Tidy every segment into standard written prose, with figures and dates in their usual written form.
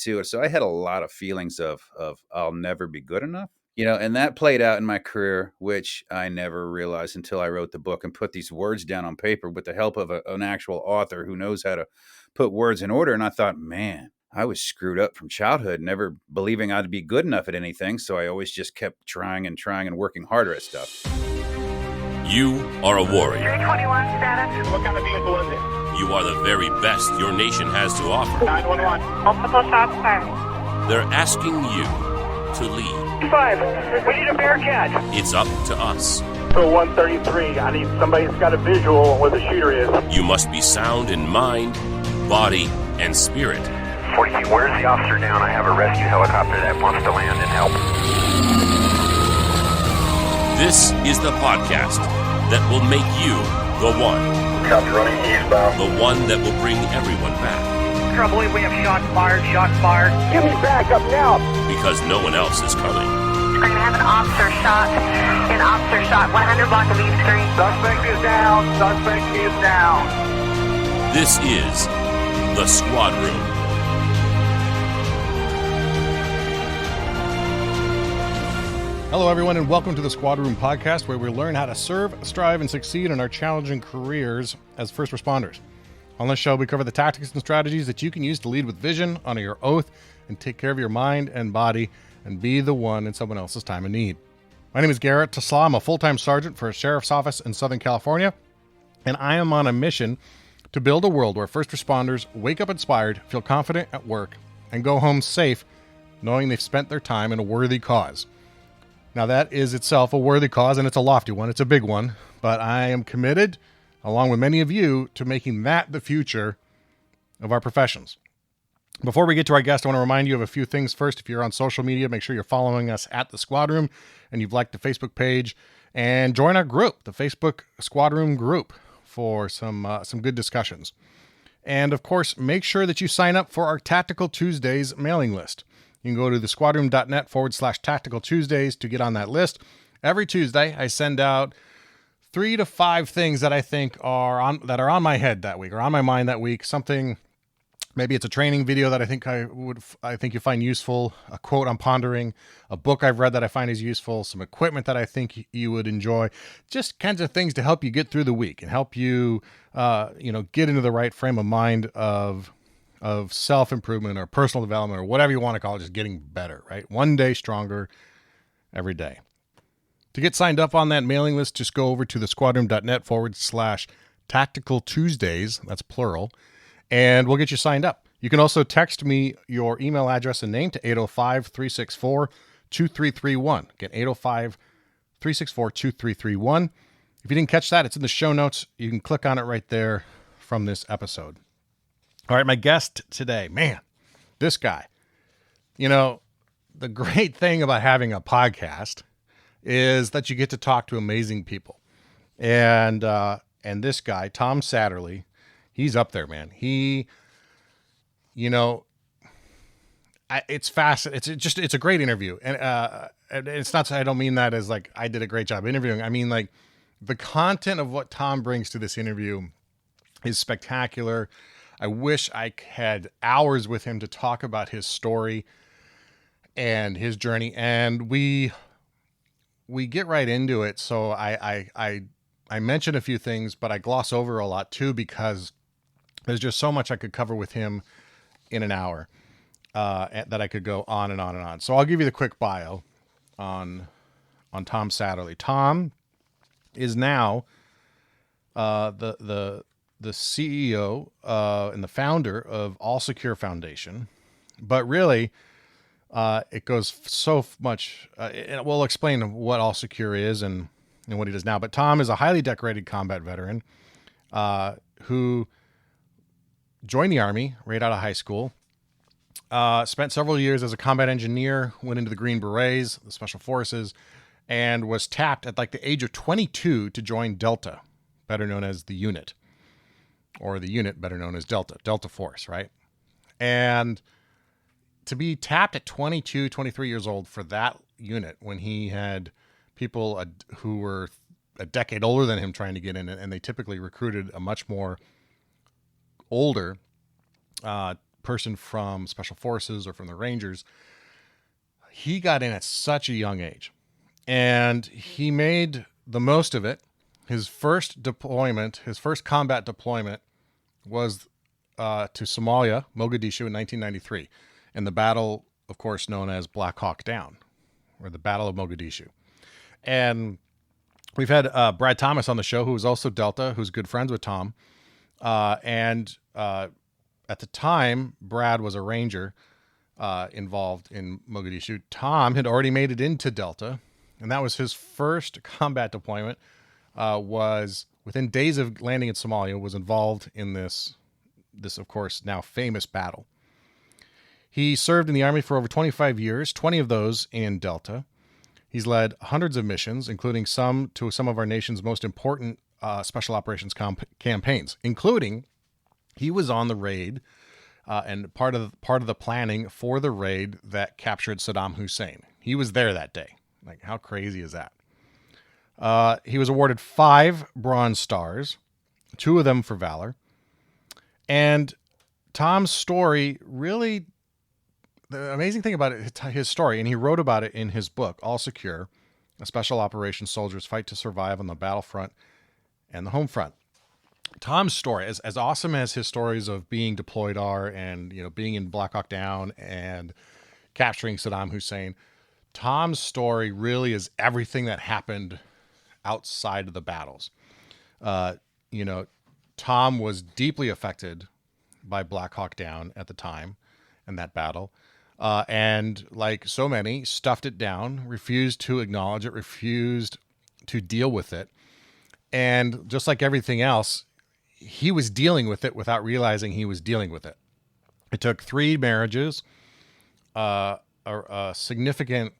too. So I had a lot of feelings of I'll never be good enough. And that played out in my career, which I never realized until I wrote the book and put these words down on paper with the help of an actual author who knows how to put words in order. And I thought, man, I was screwed up from childhood, never believing I'd be good enough at anything. So I always just kept trying and working harder at stuff. You are a warrior. 321 status. What kind of vehicle is it? You are the very best your nation has to offer. 911. Multiple shots fired. They're asking you to lead. 5, we need a Bearcat. It's up to us. So 133, I need somebody that's got a visual on where the shooter is. You must be sound in mind, body, and spirit. 40 feet, where's the officer down? I have a rescue helicopter that wants to land and help. This is the podcast that will make you the one. Copy running eastbound. The one that will bring everyone back. Trouble, we have shots fired. Give me backup now. Because no one else is coming. We're going to have an officer shot. 100 block of East Street. Suspect is down. This is the Squad Room. Hello, everyone, and welcome to the Squad Room Podcast, where we learn how to serve, strive, and succeed in our challenging careers as first responders. On this show, we cover the tactics and strategies that you can use to lead with vision, honor your oath, and take care of your mind and body, and be the one in someone else's time of need. My name is Garrett Tesla. I'm a full-time sergeant for a sheriff's office in Southern California, and I am on a mission to build a world where first responders wake up inspired, feel confident at work, and go home safe, knowing they've spent their time in a worthy cause. Now, that is itself a worthy cause, and it's a lofty one. It's a big one, but I am committed, along with many of you, to making that the future of our professions. Before we get to our guest, I want to remind you of a few things. First, if you're on social media, make sure you're following us at the Squad Room, and you've liked the Facebook page, and join our group, the Facebook Squad Room group, for some good discussions. And of course, make sure that you sign up for our Tactical Tuesdays mailing list. You can go to thesquadroom.net/Tactical Tuesdays to get on that list. Every Tuesday, I send out 3 to 5 things that I think are on my head that week or on my mind that week. Something, maybe it's a training video that I think you find useful, a quote I'm pondering, a book I've read that I find is useful, some equipment that I think you would enjoy, just kinds of things to help you get through the week and help you, get into the right frame of mind of self-improvement or personal development or whatever you want to call it, just getting better, right? One day stronger every day. To get signed up on that mailing list, just go over to thesquadroom.net/Tactical Tuesdays, that's plural, and we'll get you signed up. You can also text me your email address and name to 805-364-2331. Again, 805-364-2331. If you didn't catch that, it's in the show notes. You can click on it right there from this episode. All right, my guest today, man, this guy. The great thing about having a podcast is that you get to talk to amazing people. And this guy, Tom Satterly, he's up there, man. It's fast. It's a great interview. And it's not, I don't mean that as like I did a great job interviewing. I mean, like, the content of what Tom brings to this interview is spectacular. I wish I had hours with him to talk about his story and his journey, and we get right into it. So I mention a few things, but I gloss over a lot too, because there's just so much I could cover with him in an hour that I could go on and on and on. So I'll give you the quick bio on Tom Satterly. Tom is now the CEO and the founder of All Secure Foundation, but really it goes so much. We'll explain what All Secure is and what he does now. But Tom is a highly decorated combat veteran who joined the Army right out of high school. Spent several years as a combat engineer, went into the Green Berets, the Special Forces, and was tapped at like the age of 22 to join Delta, better known as the unit. Or the unit better known as Delta Force, right? And to be tapped at 22, 23 years old for that unit when he had people who were a decade older than him trying to get in, and they typically recruited a much more older person from Special Forces or from the Rangers, he got in at such a young age, and he made the most of it. His first combat deployment was to Somalia, Mogadishu in 1993, in the battle, of course, known as Black Hawk Down, or the Battle of Mogadishu. And we've had Brad Thomas on the show, who was also Delta, who's good friends with Tom. And at the time, Brad was a Ranger involved in Mogadishu. Tom had already made it into Delta, and that was his first combat deployment. Was within days of landing in Somalia, was involved in this, of course, now famous battle. He served in the Army for over 25 years, 20 of those in Delta. He's led hundreds of missions, including some of our nation's most important special operations campaigns, including he was on the raid and part of the planning for the raid that captured Saddam Hussein. He was there that day. Like, how crazy is that? He was awarded 5 Bronze Stars, 2 of them for valor. And Tom's story, really, the amazing thing about it, his story, and he wrote about it in his book, All Secure, A Special Operations Soldier's Fight to Survive on the Battlefront and the Home Front. Tom's story, as awesome as his stories of being deployed are, and being in Black Hawk Down and capturing Saddam Hussein, Tom's story really is everything that happened outside of the battles. Tom was deeply affected by Black Hawk Down at the time and that battle. And like so many, stuffed it down, refused to acknowledge it, refused to deal with it. And just like everything else, he was dealing with it without realizing he was dealing with it. It took 3 marriages, a significant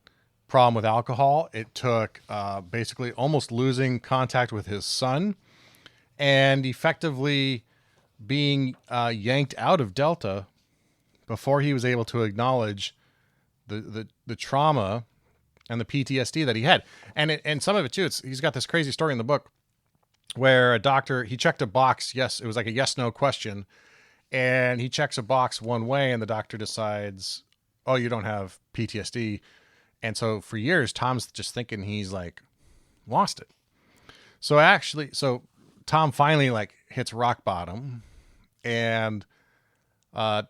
problem with alcohol. It took basically almost losing contact with his son, and effectively being yanked out of Delta before he was able to acknowledge the trauma and the PTSD that he had. And some of it too, he's got this crazy story in the book where a doctor, he checked a box. Yes, it was like a yes/no question. And he checks a box one way and the doctor decides, oh, you don't have PTSD. And so for years, Tom's just thinking he's like lost it. So Tom finally hits rock bottom and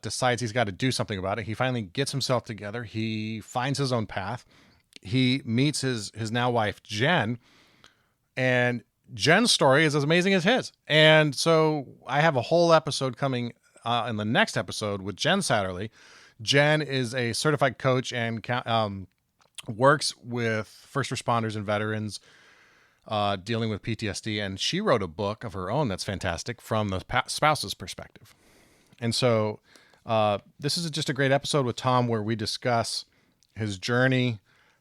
decides he's got to do something about it. He finally gets himself together. He finds his own path. He meets his now wife, Jen, and Jen's story is as amazing as his. And so I have a whole episode coming in the next episode with Jen Satterly. Jen is a certified coach and works with first responders and veterans dealing with PTSD. And she wrote a book of her own that's fantastic from the spouse's perspective. And so this is just a great episode with Tom where we discuss his journey.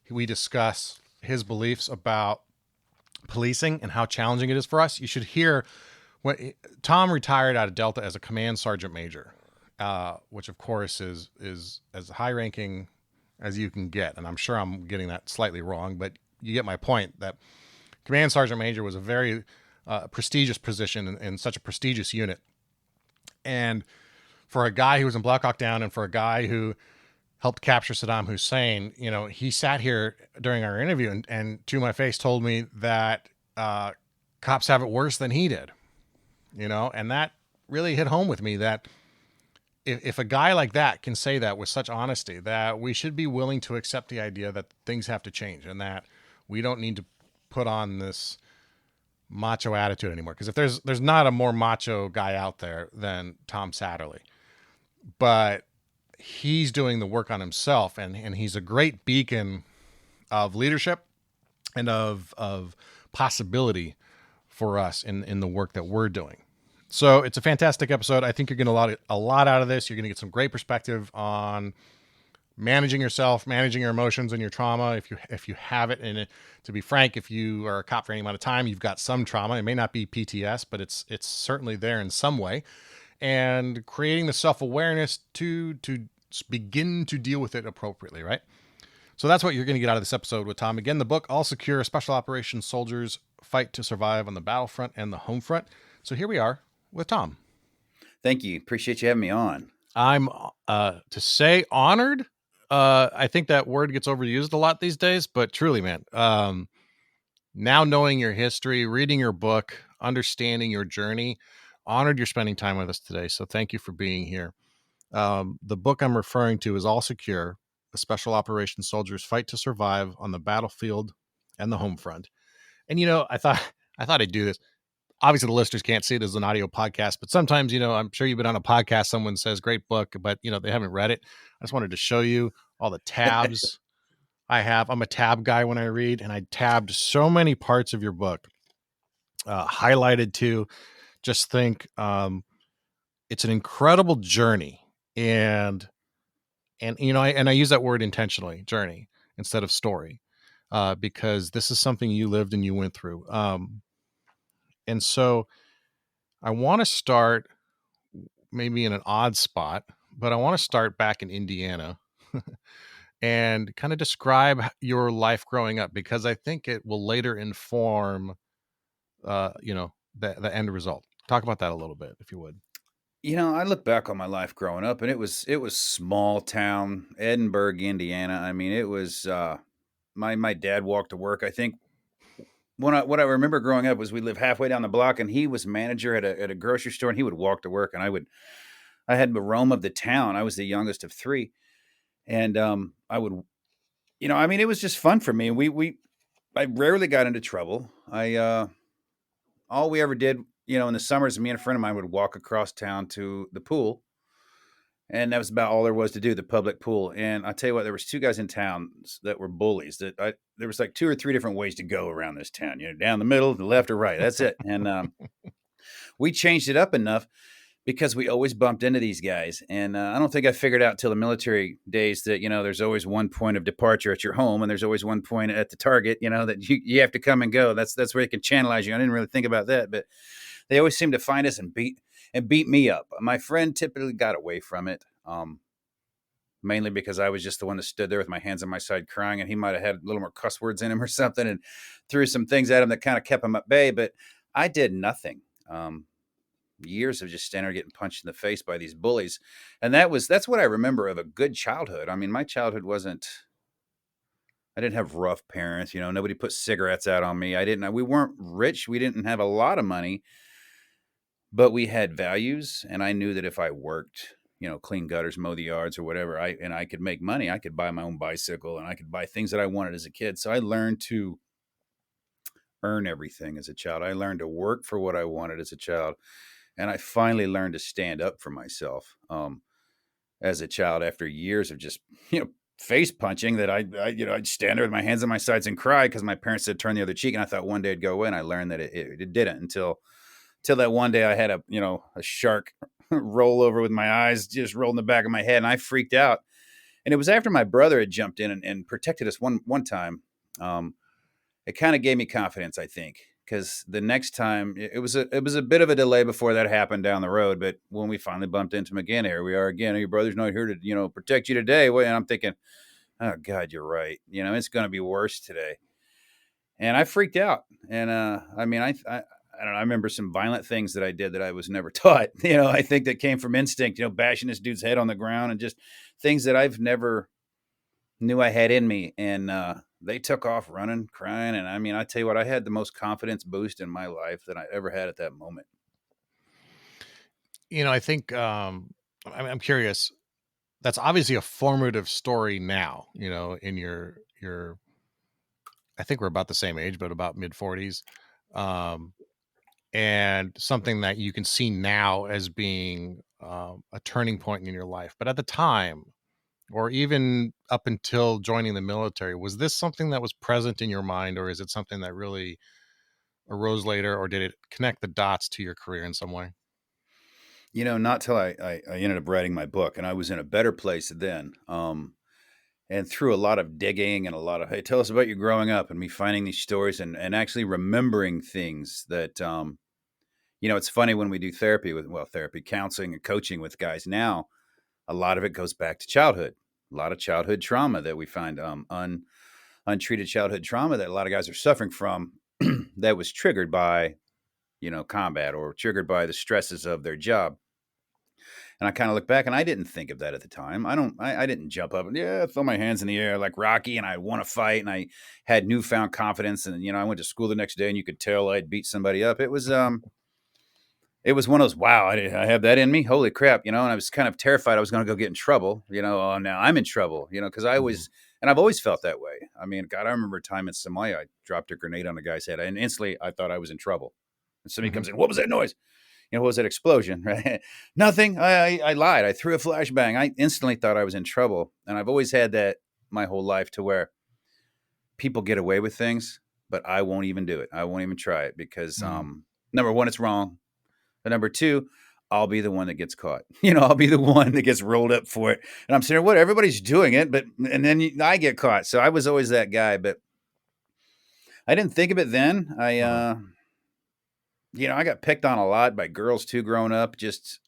We discuss his beliefs about policing and how challenging it is for us. You should hear when Tom retired out of Delta as a command sergeant major, which of course is as high ranking as you can get. And I'm sure I'm getting that slightly wrong, but you get my point that command sergeant major was a very prestigious position in such a prestigious unit. And for a guy who was in Black Hawk Down and for a guy who helped capture Saddam Hussein, he sat here during our interview and to my face told me that cops have it worse than he did, and that really hit home with me that if a guy like that can say that with such honesty, that we should be willing to accept the idea that things have to change and that we don't need to put on this macho attitude anymore. Because if there's not a more macho guy out there than Tom Satterly, but he's doing the work on himself, and he's a great beacon of leadership and of possibility for us in the work that we're doing. So it's a fantastic episode. I think you're going to get a lot out of this. You're going to get some great perspective on managing yourself, managing your emotions and your trauma. If you have it, and to be frank, if you are a cop for any amount of time, you've got some trauma. It may not be PTS, but it's certainly there in some way. And creating the self-awareness to begin to deal with it appropriately, right? So that's what you're going to get out of this episode with Tom. Again, the book, All Secure, Special Operations Soldiers Fight to Survive on the Battlefront and the Home Front. So here we are with Tom. Thank you. Appreciate you having me on. I'm to say honored. I think that word gets overused a lot these days, but truly, man, now knowing your history, reading your book, understanding your journey, honored you're spending time with us today. So thank you for being here. The book I'm referring to is All Secure: The Special Operations Soldiers Fight to Survive on the Battlefield and the Home Front. And I thought I'd do this. Obviously, the listeners can't see it as an audio podcast, but sometimes, I'm sure you've been on a podcast. Someone says, "Great book," but they haven't read it. I just wanted to show you all the tabs I have. I'm a tab guy when I read, and I tabbed so many parts of your book, highlighted to just think it's an incredible journey, and I use that word intentionally, journey, instead of story, because this is something you lived and you went through. And so I want to start maybe in an odd spot, but I want to start back in Indiana and kind of describe your life growing up, because I think it will later inform, the end result. Talk about that a little bit, if you would. I look back on my life growing up, and it was small town Edinburgh, Indiana. I mean, it was my dad walked to work. I think what I remember growing up was we lived halfway down the block, and he was manager at a grocery store, and he would walk to work, and I had the roam of the town. I was the youngest of three, and I would, I mean, it was just fun for me. I rarely got into trouble. All we ever did, in the summers, me and a friend of mine would walk across town to the pool. And that was about all there was to do, the public pool. And I tell you what, there was two guys in town that were bullies. There was like 2 or 3 different ways to go around this town, down the middle, the left or right. That's it. And we changed it up enough because we always bumped into these guys. And I don't think I figured out till the military days that, there's always one point of departure at your home, and there's always one point at the target, that you have to come and go. That's where they can channelize you. I didn't really think about that, but they always seem to find us and beat me up. My friend typically got away from it, mainly because I was just the one that stood there with my hands on my side crying, and he might have had a little more cuss words in him or something and threw some things at him that kind of kept him at bay, but I did nothing. Years of just standing there getting punched in the face by these bullies. And that's what I remember of a good childhood. I mean, my childhood I didn't have rough parents, nobody put cigarettes out on me. We weren't rich. We didn't have a lot of money, but we had values. And I knew that if I worked, clean gutters, mow the yards or whatever, I could make money. I could buy my own bicycle, and I could buy things that I wanted as a kid. So I learned to earn everything as a child. I learned to work for what I wanted as a child. And I finally learned to stand up for myself as a child after years of just, face punching, that I'd stand there with my hands on my sides and cry because my parents said turn the other cheek. And I thought one day it'd go away. And I learned that it didn't until that one day I had a shark roll over with my eyes just rolled in the back of my head. And I freaked out. And it was after my brother had jumped in and protected us one time. It kind of gave me confidence, I think. Because the next time it was a bit of a delay before that happened down the road, but when we finally bumped into him again, here we are again. Your brother's not here to protect you today. And I'm thinking, oh God, you're right. It's going to be worse today. And I freaked out. And I mean, I don't know. I remember some violent things that I did that I was never taught. I think that came from instinct. Bashing this dude's head on the ground and just things that I've never knew I had in me. And they took off running, crying. And I mean, I tell you what, I had the most confidence boost in my life that I ever had at that moment. I think I'm curious. That's obviously a formative story now, in your, I think we're about the same age, but about mid-40s. And something that you can see now as being a turning point in your life. But at the time, or even up until joining the military, was this something that was present in your mind, or is it something that really arose later, or did it connect the dots to your career in some way? Not till I ended up writing my book, and I was in a better place then. And through a lot of digging and a lot of, hey, tell us about you growing up, and me finding these stories and actually remembering things that, it's funny when we do therapy counseling and coaching with guys now, a lot of it goes back to childhood. A lot of childhood trauma that we find, untreated childhood trauma that a lot of guys are suffering from that was triggered by, combat or triggered by the stresses of their job. And I kind of look back, and I didn't think of that at the time. I didn't jump up and throw my hands in the air like Rocky, and I want to fight, and I had newfound confidence. And I went to school the next day, and you could tell I'd beat somebody up. It was one of those, wow, I have that in me. Holy crap, and I was kind of terrified I was going to go get in trouble. Oh, now I'm in trouble, because I was, and I've always felt that way. I mean, God, I remember a time in Somalia, I dropped a grenade on a guy's head, and instantly I thought I was in trouble. And somebody comes in, what was that noise? What was that explosion? Right? Nothing. I lied. I threw a flashbang. I instantly thought I was in trouble. And I've always had that my whole life, to where people get away with things, but I won't even do it. I won't even try it because, number one, it's wrong. But number two, I'll be the one that gets caught. I'll be the one that gets rolled up for it. And I'm saying, what? Everybody's doing it, and then I get caught. So I was always that guy, but I didn't think of it then. I got picked on a lot by girls too growing up, just,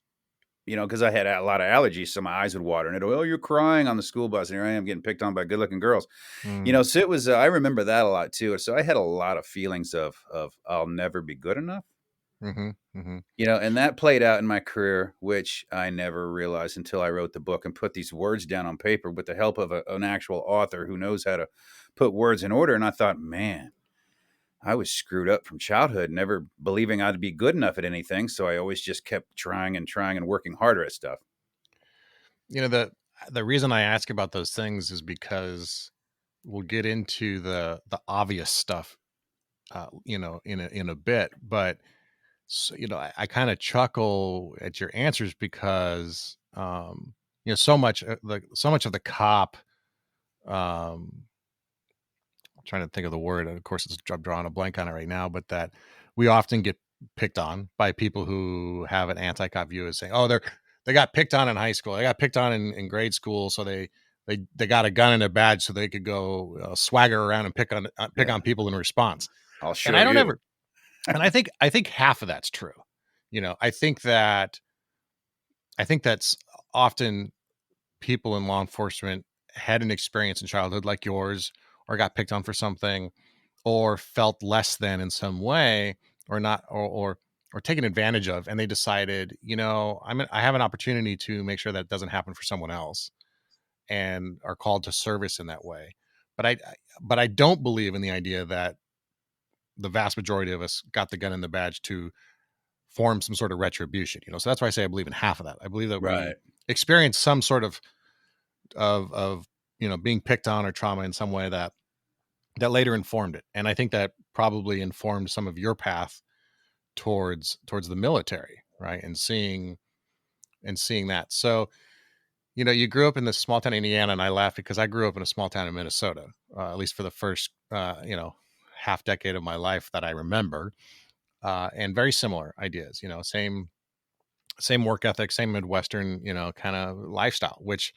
because I had a lot of allergies. So my eyes would water, and oh, you're crying on the school bus. And here I am getting picked on by good looking girls, so it was, I remember that a lot too. So I had a lot of feelings of I'll never be good enough. And that played out in my career, which I never realized until I wrote the book and put these words down on paper with the help of an actual author who knows how to put words in order. And I thought, man, I was screwed up from childhood, never believing I'd be good enough at anything. So I always just kept trying and working harder at stuff. The reason I ask about those things is because we'll get into the obvious stuff, in a bit, but so, I kind of chuckle at your answers because, so much of the cop, I'm trying to think of the word. Of course, I'm drawing a blank on it right now, but that we often get picked on by people who have an anti-cop view as saying, oh, they got picked on in high school. They got picked on in grade school. So they got a gun and a badge so they could go swagger around and pick on people in response. I'll show and I don't you. ever, and I think half of that's true. I think that's often people in law enforcement had an experience in childhood like yours, or got picked on for something, or felt less than in some way, or not, or taken advantage of, and they decided, I have an opportunity to make sure that doesn't happen for someone else, and are called to service in that way. But I don't believe in the idea that the vast majority of us got the gun and the badge to form some sort of retribution, so that's why I say I believe in half of that. I believe that we experience some sort of being picked on or trauma in some way that later informed it. And I think that probably informed some of your path towards the military, right? And seeing that. So, you grew up in this small town in Indiana, and I laugh because I grew up in a small town in Minnesota, at least for the first, half decade of my life that I remember, and very similar ideas, same work ethic, same Midwestern, kind of lifestyle, which,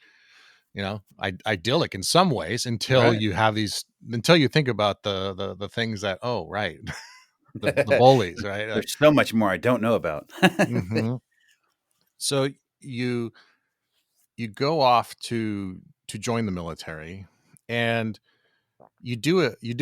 idyllic in some ways until you have until you think about the things that, oh, right. the bullies, right? There's so much more I don't know about. So you go off to join the military, and you do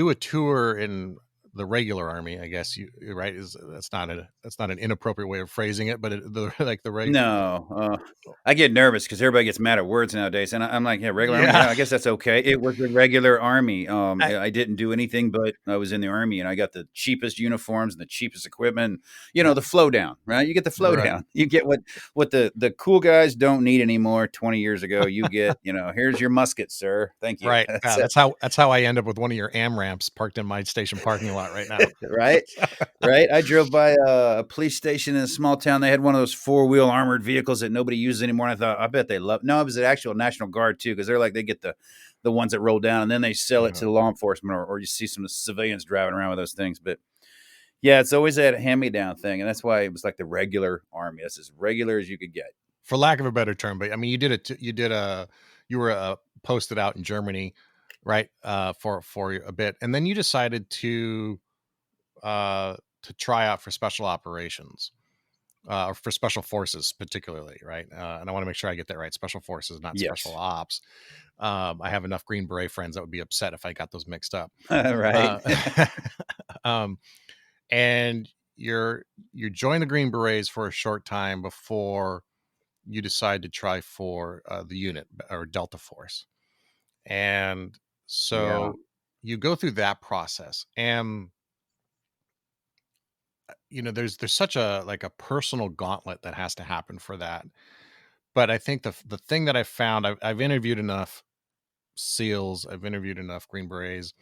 a tour in the regular army, I guess. Right? That's not an inappropriate way of phrasing it, but the regular. No, I get nervous because everybody gets mad at words nowadays, and I'm like, regular army. Yeah, I guess that's okay. It was the regular army. I didn't do anything, but I was in the army, and I got the cheapest uniforms and the cheapest equipment. The flow down, right? You get the flow down. You get what the cool guys don't need anymore. 20 years ago, you get, here's your musket, sir. Thank you. Right. That's how I end up with one of your AMRAMs parked in my station parking lot right now. Right. I drove by a police station in a small town. They had one of those 4-wheel armored vehicles that nobody uses anymore. And I thought, I bet they love. No, it was an actual National Guard too, because they get the ones that roll down, and then they sell it to law enforcement, or you see some civilians driving around with those things. But yeah, it's always that hand-me-down thing, and that's why it was like the regular army. That's as regular as you could get, for lack of a better term. But I mean, you were posted out in Germany, right? For a bit, and then you decided to try out for special operations, or for special forces particularly, right? And I want to make sure I get that right. Special forces, not special ops. I have enough Green Beret friends that would be upset if I got those mixed up. Right. And you joined the Green Berets for a short time before you decide to try for the unit or Delta Force. And Yeah. so you go through that process, and there's such a like a personal gauntlet that has to happen for that. But I think the thing that I found, I've interviewed enough SEALs, I've interviewed enough Green Berets.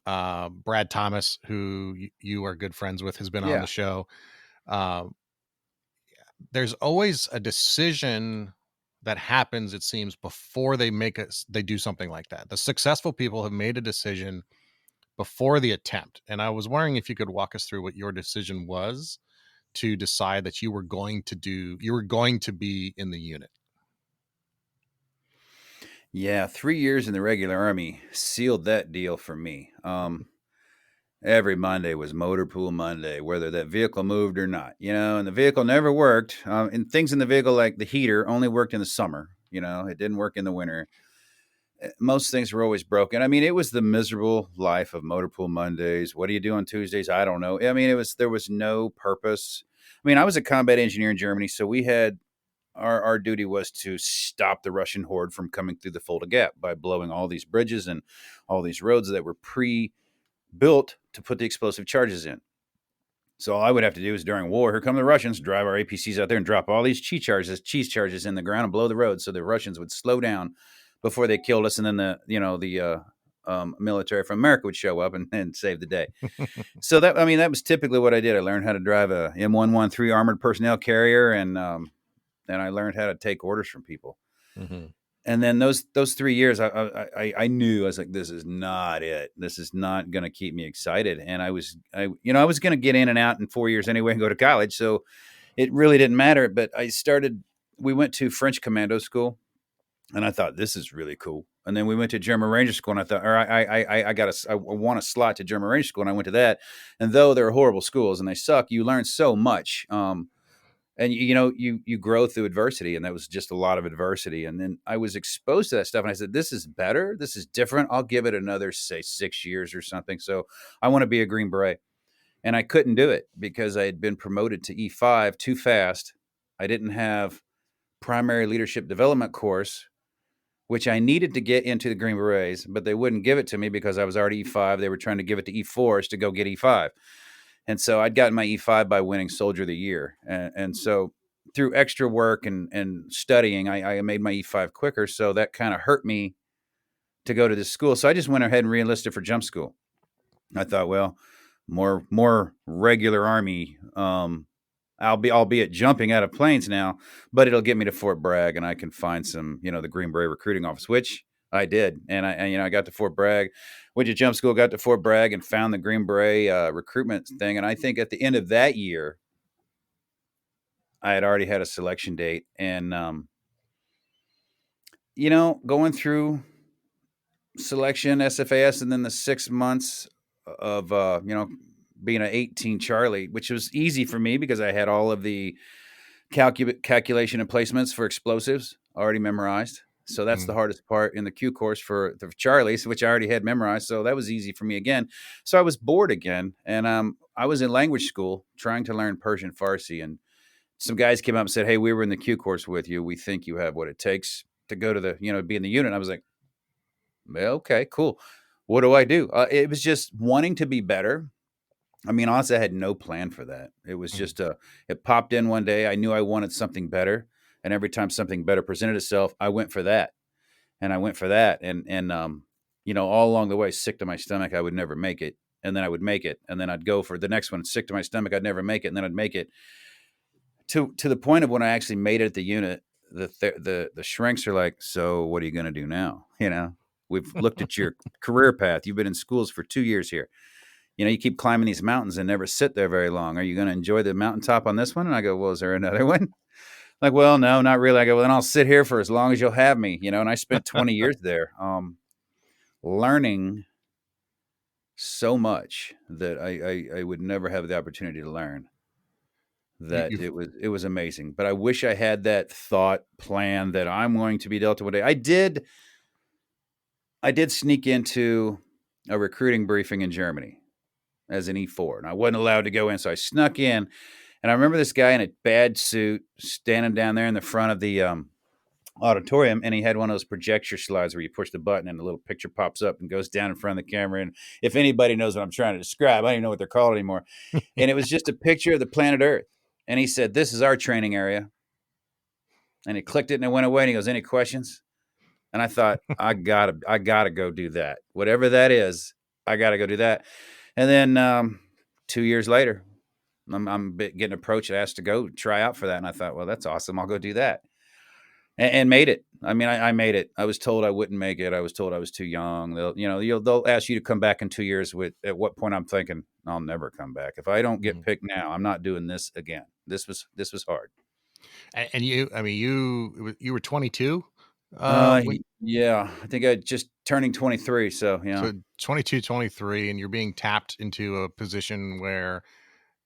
Brad Thomas, who you are good friends with, has been on Yeah. the show. There's always a decision that happens, it seems, before they do something like that. The successful people have made a decision before the attempt. And I was wondering if you could walk us through what your decision was to decide that you were going to be in the unit. Yeah. 3 years in the regular Army sealed that deal for me. Every Monday was motor pool Monday, whether that vehicle moved or not, and the vehicle never worked. And things in the vehicle, like the heater, only worked in the summer. It didn't work in the winter. Most things were always broken. I mean, it was the miserable life of motor pool Mondays. What do you do on Tuesdays? I don't know. I mean, there was no purpose. I mean, I was a combat engineer in Germany, so we had our duty was to stop the Russian horde from coming through the Fulda Gap by blowing all these bridges and all these roads that were built to put the explosive charges in. So all I would have to do is during war, here come the Russians, drive our APCs out there and drop all these cheese charges in the ground and blow the road so the Russians would slow down before they killed us. And then the military from America would show up and save the day. So that was typically what I did. I learned how to drive a M113 armored personnel carrier, and I learned how to take orders from people. Mm-hmm. And then those 3 years, I knew, I was like, this is not it. This is not going to keep me excited. And I was going to get in and out in 4 years anyway and go to college. So it really didn't matter. But we went to French commando school, and I thought, this is really cool. And then we went to German Ranger School, and I thought, I want a slot to German Ranger School. And I went to that. And though they're horrible schools and they suck, you learn so much. And you grow through adversity, and that was just a lot of adversity. And then I was exposed to that stuff, and I said, this is better. This is different. I'll give it another, say, 6 years or something. So I want to be a Green Beret. And I couldn't do it because I had been promoted to E5 too fast. I didn't have primary leadership development course, which I needed to get into the Green Berets, but they wouldn't give it to me because I was already E5. They were trying to give it to E4s to go get E5. And so I'd gotten my E5 by winning Soldier of the Year. And so through extra work and studying, I made my E5 quicker. So that kind of hurt me to go to this school. So I just went ahead and re-enlisted for jump school. I thought, well, more regular Army, albeit jumping out of planes now, but it'll get me to Fort Bragg, and I can find some, the Green Beret recruiting office, which I did. And I got to Fort Bragg, went to jump school, got to Fort Bragg, and found the Green Beret recruitment thing. And I think at the end of that year, I had already had a selection date. And, going through selection, SFAS, and then the 6 months of, being an 18 Charlie, which was easy for me because I had all of the calculation and placements for explosives already memorized. So that's the hardest part in the Q course for the Charlies, which I already had memorized. So that was easy for me again. So I was bored again. And I was in language school trying to learn Persian Farsi. And some guys came up and said, hey, we were in the Q course with you. We think you have what it takes to go to be in the unit. And I was like, well, okay, cool. What do I do? It was just wanting to be better. I mean, honestly, I had no plan for that. It was just it popped in one day. I knew I wanted something better. And every time something better presented itself, I went for that. And I went for that. And all along the way, sick to my stomach, I would never make it. And then I would make it. And then I'd go for the next one, sick to my stomach, I'd never make it. And then I'd make it. To the point of when I actually made it at the unit, the shrinks are like, so what are you going to do now? We've looked at your career path. You've been in schools for 2 years here. You keep climbing these mountains and never sit there very long. Are you going to enjoy the mountaintop on this one? And I go, well, is there another one? Like, well, no, not really. I go, well, then I'll sit here for as long as you'll have me, and I spent 20 years there, learning so much that I would never have the opportunity to learn. That it was amazing. But I wish I had that thought plan that I'm going to be Delta one day. I did sneak into a recruiting briefing in Germany as an E4, and I wasn't allowed to go in. So I snuck in, And I remember this guy in a bad suit standing down there in the front of the auditorium, and he had one of those projector slides where you push the button and the little picture pops up and goes down in front of the camera. And if anybody knows what I'm trying to describe, I don't even know what they're called anymore. And it was just a picture of the planet Earth. And he said, "This is our training area." And he clicked it and it went away. And he goes, "Any questions?" And I thought, I gotta go do that. Whatever that is, I gotta go do that. And then 2 years later, I'm getting approached, asked to go try out for that. And I thought, well, that's awesome. I'll go do that. And made it. I mean, I made it. I was told I wouldn't make it. I was told I was too young. They'll ask you to come back in 2 years. At what point I'm thinking I'll never come back. If I don't get picked now, I'm not doing this again. This was hard. And you, I mean, you were 22. Yeah, I think I just turning 23. So yeah, so 22, 23, and you're being tapped into a position where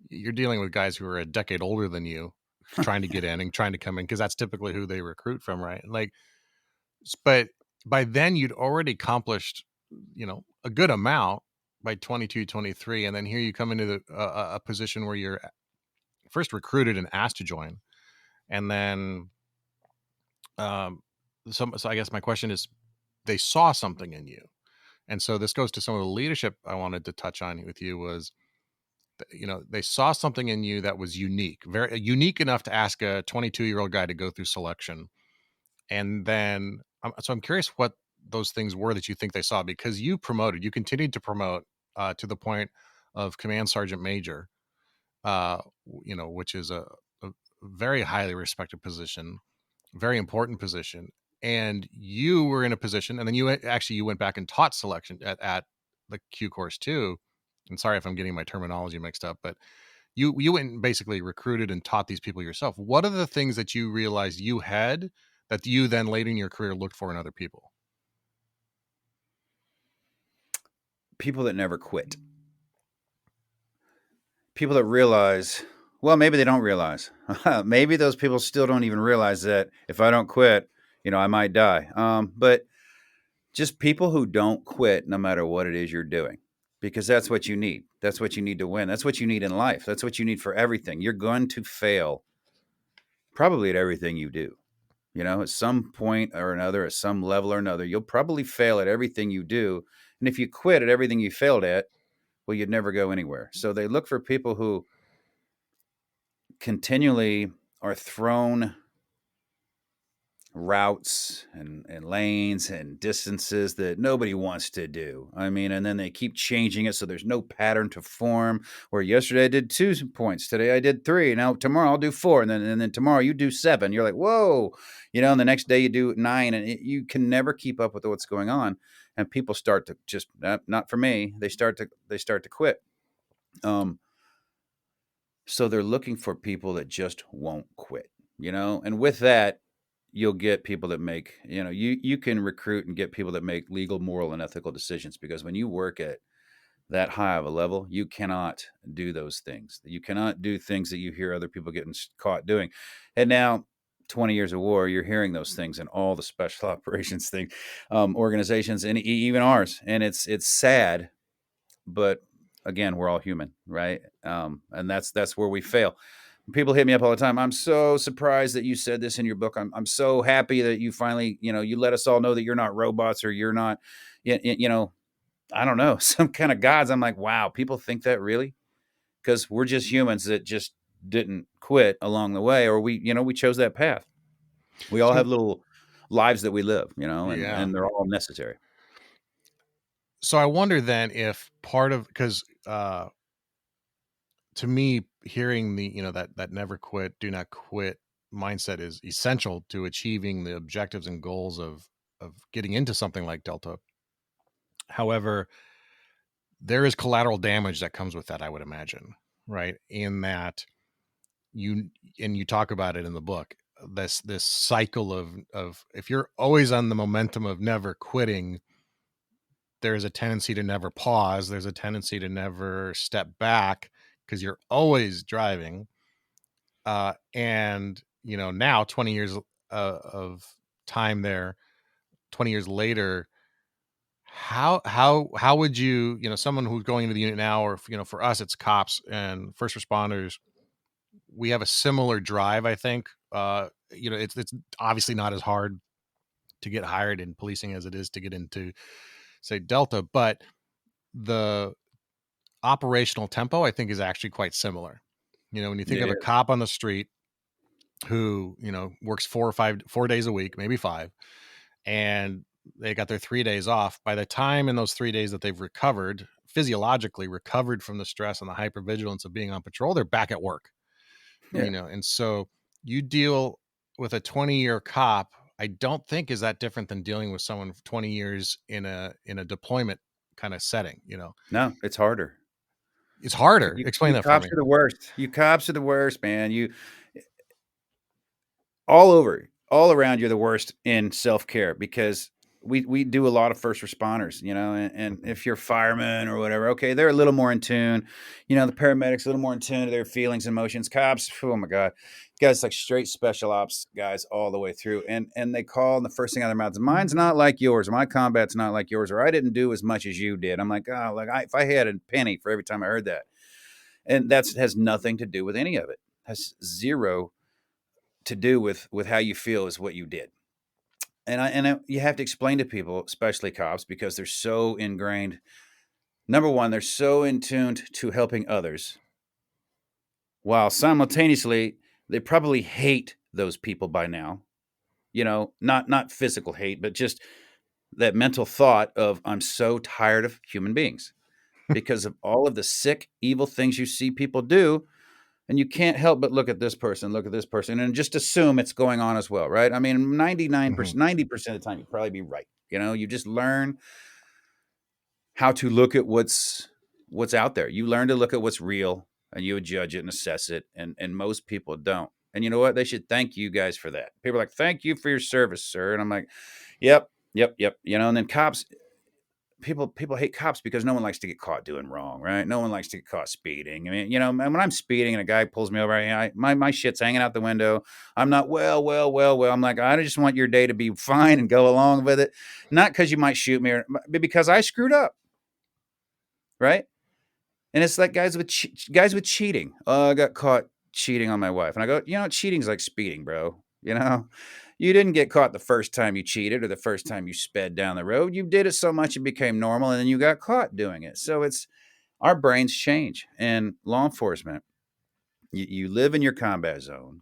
you're dealing with guys who are a decade older than you, trying to get in and trying to come in, because that's typically who they recruit from, right? Like, but by then you'd already accomplished, a good amount by 22, 23, and then here you come into a position where you're first recruited and asked to join, and then so I guess my question is, they saw something in you. And so this goes to some of the leadership I wanted to touch on with you was, they saw something in you that was unique, very unique enough to ask a 22-year-old guy to go through selection. And then, so I'm curious what those things were that you think they saw, because you continued to promote to the point of command sergeant major, which is a very highly respected position, very important position. And you were in a position, and then you went back and taught selection at the Q course too. And sorry if I'm getting my terminology mixed up, but you went and basically recruited and taught these people yourself. What are the things that you realized you had that you then later in your career looked for in other people? People that never quit. People that realize, well, maybe they don't realize. Maybe those people still don't even realize that if I don't quit, I might die. But just people who don't quit no matter what it is you're doing, because that's what you need. That's what you need to win. That's what you need in life. That's what you need for everything. You're going to fail probably at everything you do. At some point or another, at some level or another, you'll probably fail at everything you do. And if you quit at everything you failed at, well, you'd never go anywhere. So they look for people who continually are thrown routes and lanes and distances that nobody wants to do. I mean, and then they keep changing it so there's no pattern to form, where yesterday I did 2 points, today I did 3, now tomorrow I'll do 4, and then tomorrow you do 7. You're like, whoa, and the next day you do 9, and you can never keep up with what's going on. And people start to just, not for me, they start to quit. So they're looking for people that just won't quit, and with that, you'll get people that make, you can recruit and get people that make legal, moral, and ethical decisions, because when you work at that high of a level, you cannot do those things. You cannot do things that you hear other people getting caught doing. And now, 20 years of war, you're hearing those things in all the special operations organizations, and even ours. And it's sad, but again, we're all human, right? And that's where we fail. People hit me up all the time. I'm so surprised that you said this in your book. I'm so happy that you finally, you let us all know that you're not robots, or you're not, I don't know, some kind of gods. I'm like, wow, people think that, really? Because we're just humans that just didn't quit along the way, or we chose that path. We all have little lives that we live, and they're all necessary. So I wonder then if part of, because to me, hearing the that never quit, do not quit mindset is essential to achieving the objectives and goals of getting into something like Delta. However, there is collateral damage that comes with that, I would imagine, right? In that you talk about it in the book, this cycle of if you're always on the momentum of never quitting, there's a tendency to never pause. There's a tendency to never step back, because you're always driving. And now 20 years of time there, 20 years later, how would you, someone who's going into the unit now, or for us it's cops and first responders, we have a similar drive, I think. It's obviously not as hard to get hired in policing as it is to get into, say, Delta, but the operational tempo, I think, is actually quite similar. When you think It of a is. cop on the street who, works 4 days a week, maybe 5, and they got their 3 days off, by the time in those 3 days that they've recovered, physiologically recovered from the stress and the hypervigilance of being on patrol, they're back at work. Yeah. And so you deal with a 20-year cop, I don't think is that different than dealing with someone 20 years in a deployment kind of setting. No, it's harder. It's harder. Explain You that for cops me. are the worst. You cops are the worst, man. You all around, you're the worst in self-care because we do a lot of first responders, and if you're firemen or whatever, okay, they're a little more in tune. The paramedics a little more in tune to their feelings and emotions. Cops, oh my God, guys, like straight special ops guys all the way through, and they call, and the first thing out of their mouths, mine's not like yours, my combat's not like yours, or I didn't do as much as you did. I'm like, oh, like if I had a penny for every time I heard that, and that has nothing to do with any of it. Has zero to do with how you feel is what you did. And you have to explain to people, especially cops, because they're so ingrained. Number one, they're so in tuned to helping others, while simultaneously they probably hate those people by now. Not physical hate, but just that mental thought of, I'm so tired of human beings because of all of the sick, evil things you see people do. And you can't help but look at this person, and just assume it's going on as well, right? I mean, 99%, 90% of the time, you'd probably be right. You just learn how to look at what's out there. You learn to look at what's real, and you would judge it and assess it. And most people don't. And you know what? They should thank you guys for that. People are like, thank you for your service, sir. And I'm like, yep. And then cops, people hate cops because no one likes to get caught doing wrong, right? No one likes to get caught speeding. I mean, and when I'm speeding and a guy pulls me over, my shit's hanging out the window. I'm not, well. I'm like, I just want your day to be fine and go along with it. Not because you might shoot me, but because I screwed up, right? And it's like guys with cheating. Oh, I got caught cheating on my wife. And I go, cheating's like speeding, bro. You didn't get caught the first time you cheated or the first time you sped down the road. You did it so much it became normal, and then you got caught doing it. So our brains change. And law enforcement, you live in your combat zone.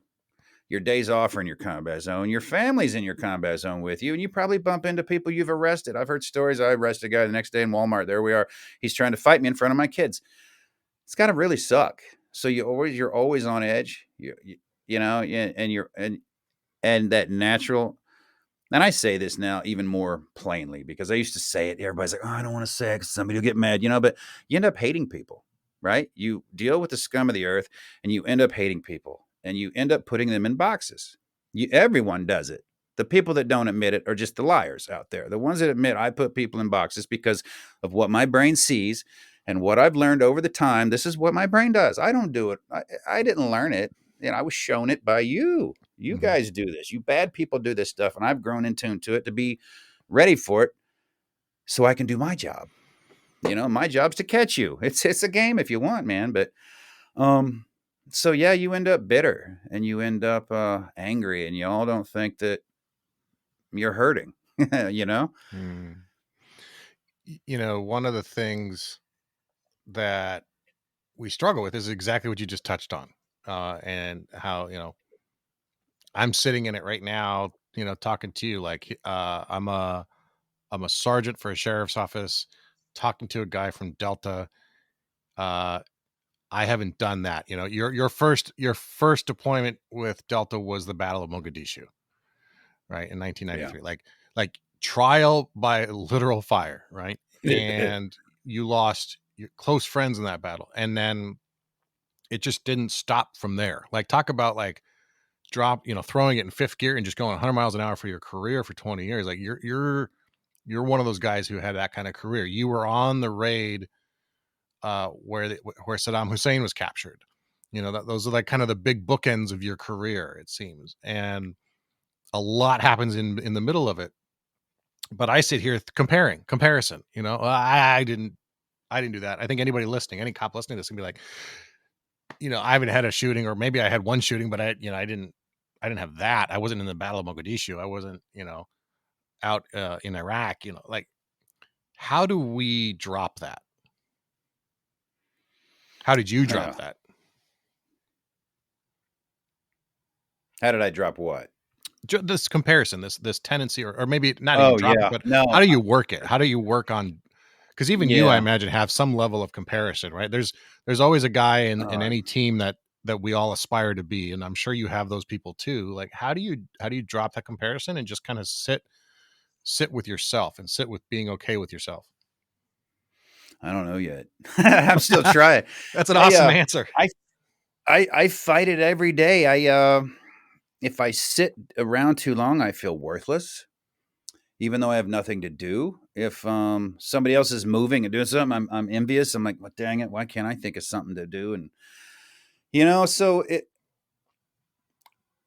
Your days off are in your combat zone. Your family's in your combat zone with you, and you probably bump into people you've arrested. I've heard stories. I arrested a guy the next day in Walmart. There we are. He's trying to fight me in front of my kids. It's got to really suck. So you're always on edge. And that natural. And I say this now even more plainly because I used to say it. Everybody's like, oh, I don't want to say it because somebody will get mad, but you end up hating people, right? You deal with the scum of the earth and you end up hating people and you end up putting them in boxes. Everyone does it. The people that don't admit it are just the liars out there. The ones that admit I put people in boxes because of what my brain sees and what I've learned over the time. This is what my brain does. I don't do it. I didn't learn it. I was shown it by you. You guys do this. You bad people do this stuff. And I've grown in tune to it to be ready for it so I can do my job. My job's to catch you. It's a game if you want, man. But, so yeah, you end up bitter and you end up angry and you all don't think that you're hurting, One of the things that we struggle with is exactly what you just touched on. And how, I'm sitting in it right now, talking to you like I'm a sergeant for a sheriff's office, talking to a guy from Delta. I haven't done that. Your first deployment with Delta was the Battle of Mogadishu, right, in 1993. Yeah. Like trial by literal fire, right? And you lost your close friends in that battle, and then it just didn't stop from there. Like talk about like throwing it in fifth gear and just going 100 miles an hour for your career for 20 years. Like you're one of those guys who had that kind of career. You were on the raid where Saddam Hussein was captured. Those are like kind of the big bookends of your career, it seems. And a lot happens in the middle of it. But I sit here comparison, I didn't do that. I think anybody listening, any cop listening to this can be like, I haven't had a shooting, or maybe I had one shooting, but I didn't have that. I wasn't in the Battle of Mogadishu. I wasn't, out in Iraq, like, how do we drop that? How did you drop that? How did I drop what? This comparison, this tendency, or maybe not even drop it, but No. how do you work it? How do you work on, because even you, I Yeah. imagine, have some level of comparison, right? There's always a guy in any team that we all aspire to be. And I'm sure you have those people too. Like, how do you drop that comparison and just kind of sit with yourself and sit with being okay with yourself? I don't know yet. I'm still trying. That's an awesome answer. I fight it every day. If I sit around too long, I feel worthless, even though I have nothing to do. If somebody else is moving and doing something, I'm envious. I'm like, well, dang it, why can't I think of something to do? And so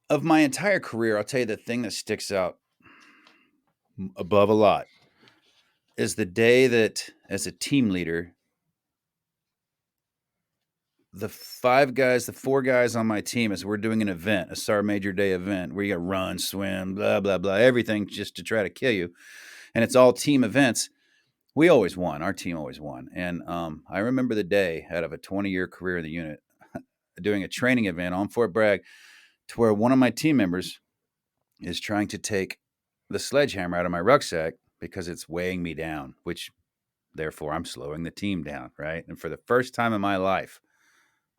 of my entire career, I'll tell you the thing that sticks out above a lot is the day that, as a team leader, the four guys on my team, as we're doing an event, a Sergeant Major Day event, where you got to run, swim, blah, blah, blah, everything just to try to kill you. And it's all team events. We always won. Our team always won. And I remember the day out of a 20-year career in the unit doing a training event on Fort Bragg, to where one of my team members is trying to take the sledgehammer out of my rucksack because it's weighing me down, which therefore I'm slowing the team down, right? And for the first time in my life,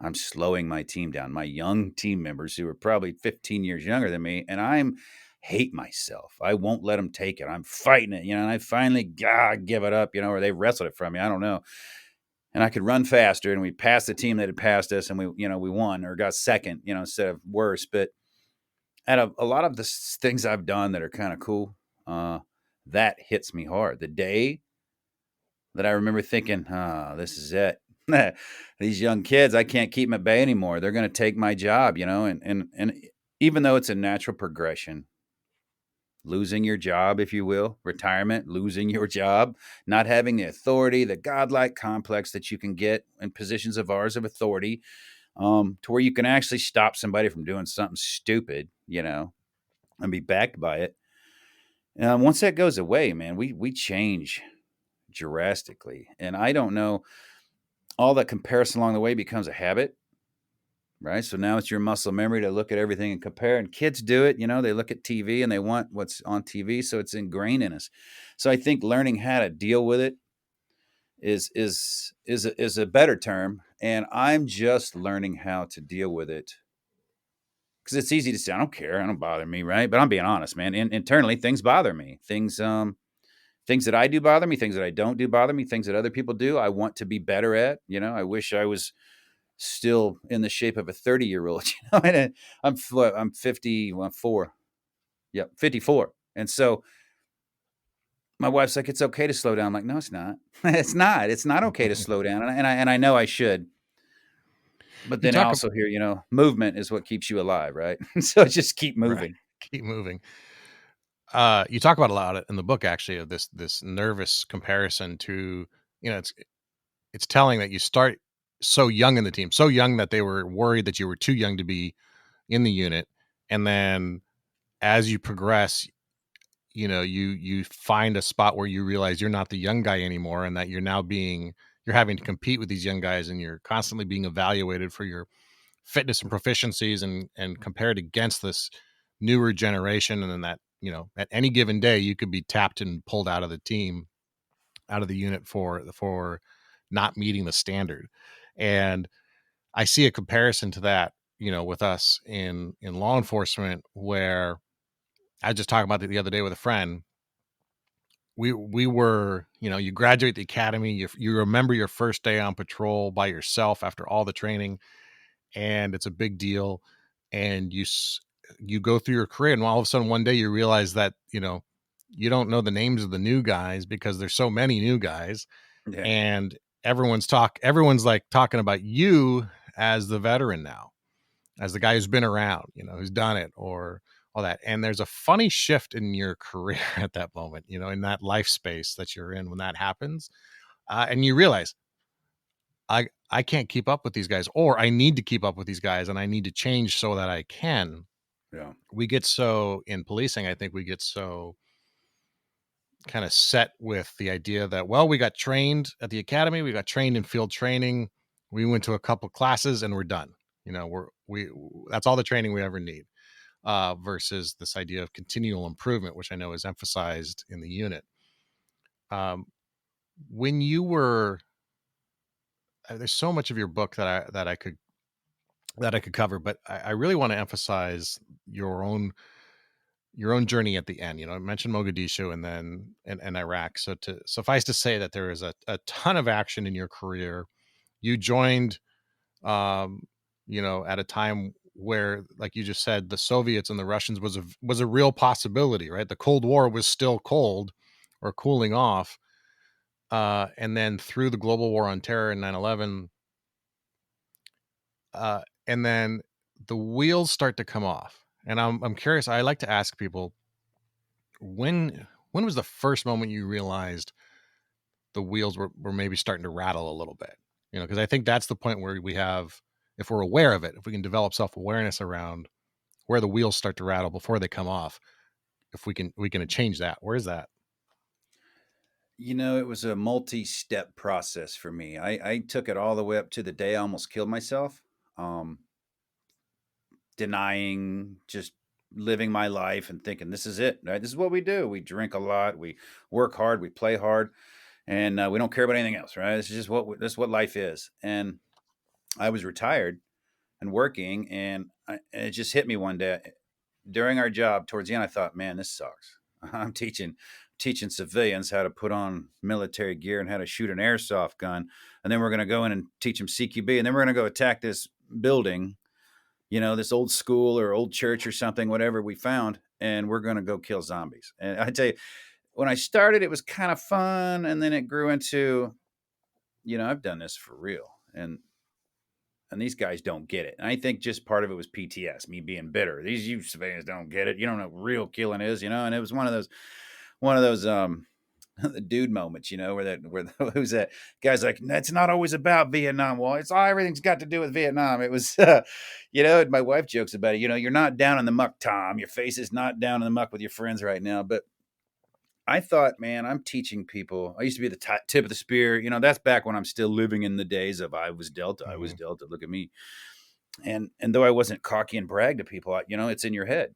I'm slowing my team down, my young team members who are probably 15 years younger than me, and I'm hate myself. I won't let them take it. I'm fighting it, and I finally give it up, or they wrestled it from me. I don't know. And I could run faster, and we passed the team that had passed us, and we won or got second, instead of worse. But out of a lot of the things I've done that are kind of cool, that hits me hard. The day that I remember thinking, this is it. These young kids, I can't keep them at bay anymore. They're going to take my job, and even though it's a natural progression, losing your job, if you will, retirement, losing your job, not having the authority, the godlike complex that you can get in positions of authority, to where you can actually stop somebody from doing something stupid, and be backed by it. Once that goes away, man, we change drastically. And I don't know, all that comparison along the way becomes a habit, right? So now it's your muscle memory to look at everything and compare. And kids do it, they look at TV and they want what's on TV, so it's ingrained in us. So I think learning how to deal with it is a better term. And I'm just learning how to deal with it, because it's easy to say, I don't care, I don't bother me, right? But I'm being honest, man. Internally, things bother me. Things that I do bother me, things that I don't do bother me, things that other people do, I want to be better at. I wish I was still in the shape of a 30-year-old. And I'm 54. Yep, 54. And so my wife's like, it's okay to slow down. I'm like, no, it's not. It's not. It's not okay to slow down. And I know I should. But then I also hear, movement is what keeps you alive, right? So just keep moving. Right. Keep moving. You talk about a lot in the book, actually, of this nervous comparison to, it's telling that you start so young in the team, so young that they were worried that you were too young to be in the unit. And then as you progress, you find a spot where you realize you're not the young guy anymore, and that you're having to compete with these young guys, and you're constantly being evaluated for your fitness and proficiencies and compared against this newer generation. And then that, at any given day, you could be tapped and pulled out of the team, out of the unit for not meeting the standard. And I see a comparison to that, with us in law enforcement, where I was just talking about it the other day with a friend. We were, you graduate the academy, you remember your first day on patrol by yourself after all the training, and it's a big deal. And you go through your career, and all of a sudden one day you realize that, you don't know the names of the new guys because there's so many new guys. Yeah. And everyone's like talking about you as the veteran now, as the guy who's been around, who's done it, or all that. And there's a funny shift in your career at that moment, in that life space that you're in when that happens. And you realize I I can't keep up with these guys, or I need to keep up with these guys and I need to change so that I can. Yeah. We get so in policing, I think we get so kind of set with the idea that, well, we got trained at the academy, we got trained in field training, we went to a couple classes and we're done. We that's all the training we ever need. Versus this idea of continual improvement, which I know is emphasized in the unit. When you were, there's so much of your book that I could cover, but I really want to emphasize your own journey at the end. I mentioned Mogadishu and then and Iraq. So to suffice to say that there is a ton of action in your career. You joined, at a time where, like you just said, the Soviets and the Russians was a real possibility, right? The Cold War was still cold or cooling off. And then through the global war on terror in 9/11, and then the wheels start to come off. And I'm curious, I like to ask people, when was the first moment you realized the wheels were maybe starting to rattle a little bit? Because I think that's the point where we have, if we're aware of it, if we can develop self-awareness around where the wheels start to rattle before they come off, if we can change that. Where is that? It was a multi-step process for me. I took it all the way up to the day I almost killed myself. Denying, just living my life and thinking this is it, right? This is what we do. We drink a lot, we work hard, we play hard, and we don't care about anything else, right? This is just this is what life is. And I was retired and working, and it just hit me one day during our job. Towards the end, I thought, man, this sucks. I'm teaching civilians how to put on military gear and how to shoot an airsoft gun, and then we're going to go in and teach them CQB, and then we're going to go attack this building, this old school or old church or something, whatever we found, and we're going to go kill zombies. And I tell you, when I started, it was kind of fun, and then it grew into, I've done this for real, and these guys don't get it. And I think just part of it was PTS, me being bitter. These you civilians don't get it. You don't know what real killing is, and it was one of those the dude moments, where who's that guy's like, it's not always about Vietnam. Well, everything's got to do with Vietnam. It was, and my wife jokes about it. You're not down in the muck, Tom. Your face is not down in the muck with your friends right now. But I thought, man, I'm teaching people. I used to be the tip of the spear. That's back when I'm still living in the days of I was Delta. I was Delta. Look at me. And though I wasn't cocky and brag to people, it's in your head.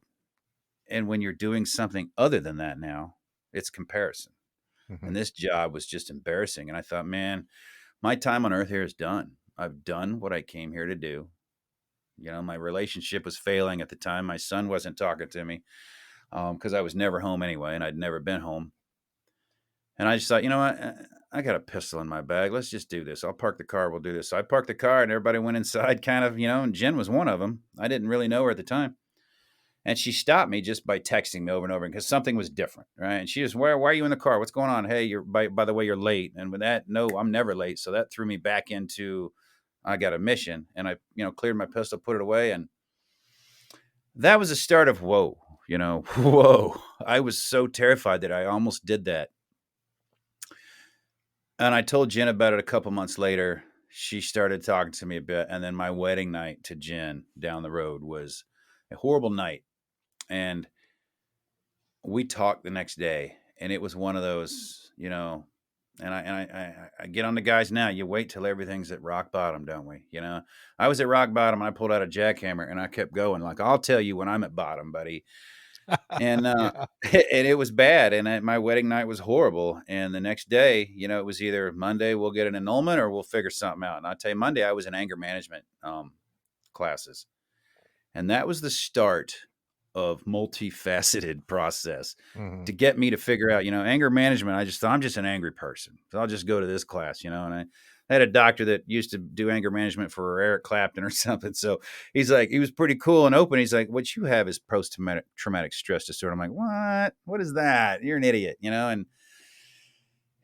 And when you're doing something other than that now, it's comparison. Mm-hmm. And this job was just embarrassing. And I thought, man, my time on earth here is done. I've done what I came here to do. My relationship was failing at the time. My son wasn't talking to me because I was never home anyway, and I'd never been home. And I just thought, I got a pistol in my bag. Let's just do this. I'll park the car. We'll do this. So I parked the car, and everybody went inside kind of, and Jen was one of them. I didn't really know her at the time. And she stopped me just by texting me over and over because something was different, right? And she just, why are you in the car? What's going on? Hey, by the way, you're late. And with that, no, I'm never late. So that threw me back into, I got a mission. And I, cleared my pistol, put it away. And that was the start of whoa. I was so terrified that I almost did that. And I told Jen about it a couple months later. She started talking to me a bit. And then my wedding night to Jen down the road was a horrible night. And we talked the next day, and it was one of those, and I get on the guys now. You wait till everything's at rock bottom, don't we? I was at rock bottom, and I pulled out a jackhammer, and I kept going. Like, I'll tell you when I'm at bottom, buddy. And and it was bad. And my wedding night was horrible. And the next day, it was either Monday we'll get an annulment or we'll figure something out. And I'll tell you, Monday I was in anger management classes. And that was the start of multifaceted process to get me to figure out, anger management. I'm just an angry person. So I'll just go to this class, and I had a doctor that used to do anger management for Eric Clapton or something. So he's like, he was pretty cool and open. He's like, what you have is post-traumatic stress disorder. I'm like, what? What is that? You're an idiot, And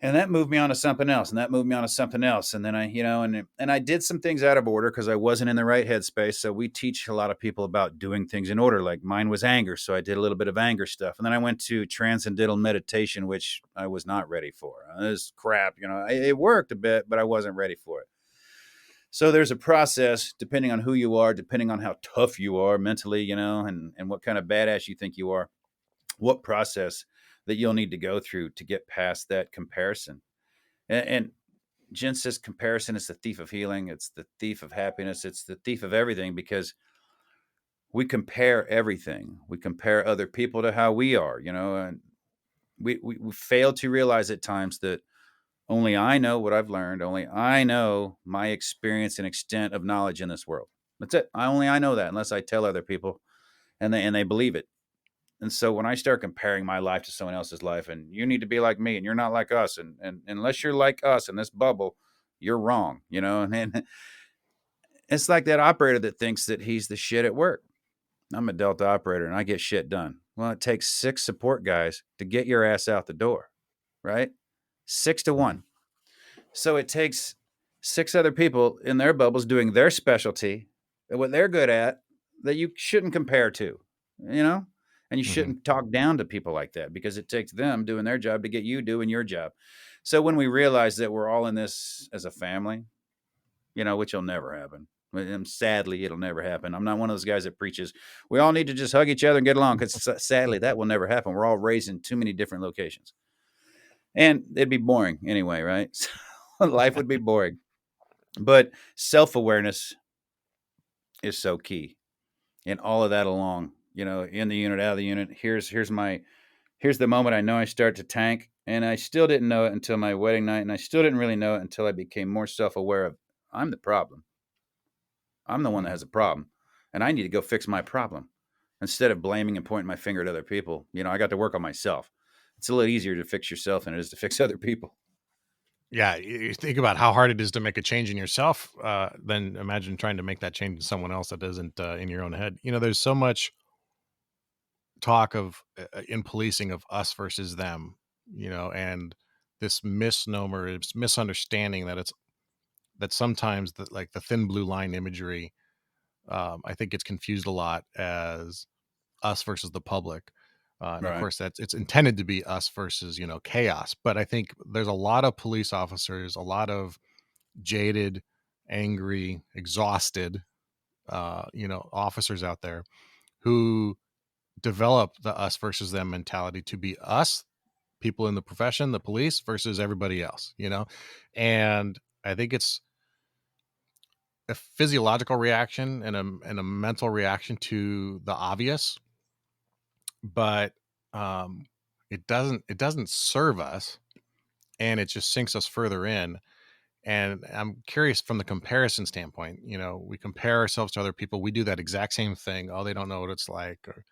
that moved me on to something else, and that moved me on to something else. And then I, and I did some things out of order because I wasn't in the right headspace. So we teach a lot of people about doing things in order. Like mine was anger. So I did a little bit of anger stuff. And then I went to transcendental meditation, which I was not ready for. It was crap. It worked a bit, but I wasn't ready for it. So there's a process depending on who you are, depending on how tough you are mentally, and what kind of badass you think you are, what process that you'll need to go through to get past that comparison. And Jen says comparison is the thief of healing. It's the thief of happiness. It's the thief of everything, because we compare everything. We compare other people to how we are, and we fail to realize at times that only I know what I've learned. Only I know my experience and extent of knowledge in this world. That's it. I know that, unless I tell other people and they believe it. And so when I start comparing my life to someone else's life, and you need to be like me and you're not like us, and unless you're like us in this bubble, you're wrong, and it's like that operator that thinks that he's the shit at work. I'm a Delta operator and I get shit done. Well, it takes 6 support guys to get your ass out the door, right? 6 to 1. So it takes 6 other people in their bubbles doing their specialty and what they're good at that you shouldn't compare to, and you shouldn't talk down to people like that, because it takes them doing their job to get you doing your job. So when we realize that we're all in this as a family, which will never happen. And sadly, it'll never happen. I'm not one of those guys that preaches we all need to just hug each other and get along, because sadly, that will never happen. We're all raised in too many different locations. And it'd be boring anyway, right? So life would be boring. But self-awareness is so key. And all of that along, in the unit, out of the unit. Here's the moment I know I start to tank. And I still didn't know it until my wedding night. And I still didn't really know it until I became more self-aware of I'm the problem. I'm the one that has a problem, and I need to go fix my problem instead of blaming and pointing my finger at other people. I got to work on myself. It's a little easier to fix yourself than it is to fix other people. Yeah, you think about how hard it is to make a change in yourself, then imagine trying to make that change in someone else that isn't in your own head. There's so much talk of in policing of us versus them, and this misnomer, it's misunderstanding that sometimes the thin blue line imagery, I think gets confused a lot as us versus the public. And of Right. course it's intended to be us versus, chaos. But I think there's a lot of police officers, a lot of jaded, angry, exhausted, officers out there who develop the us versus them mentality to be us, people in the profession, the police, versus everybody else, and I think it's a physiological reaction and a mental reaction to the obvious, but it doesn't serve us, and it just sinks us further in. And I'm curious from the comparison standpoint, we compare ourselves to other people. We do that exact same thing. Oh, they don't know what it's like, or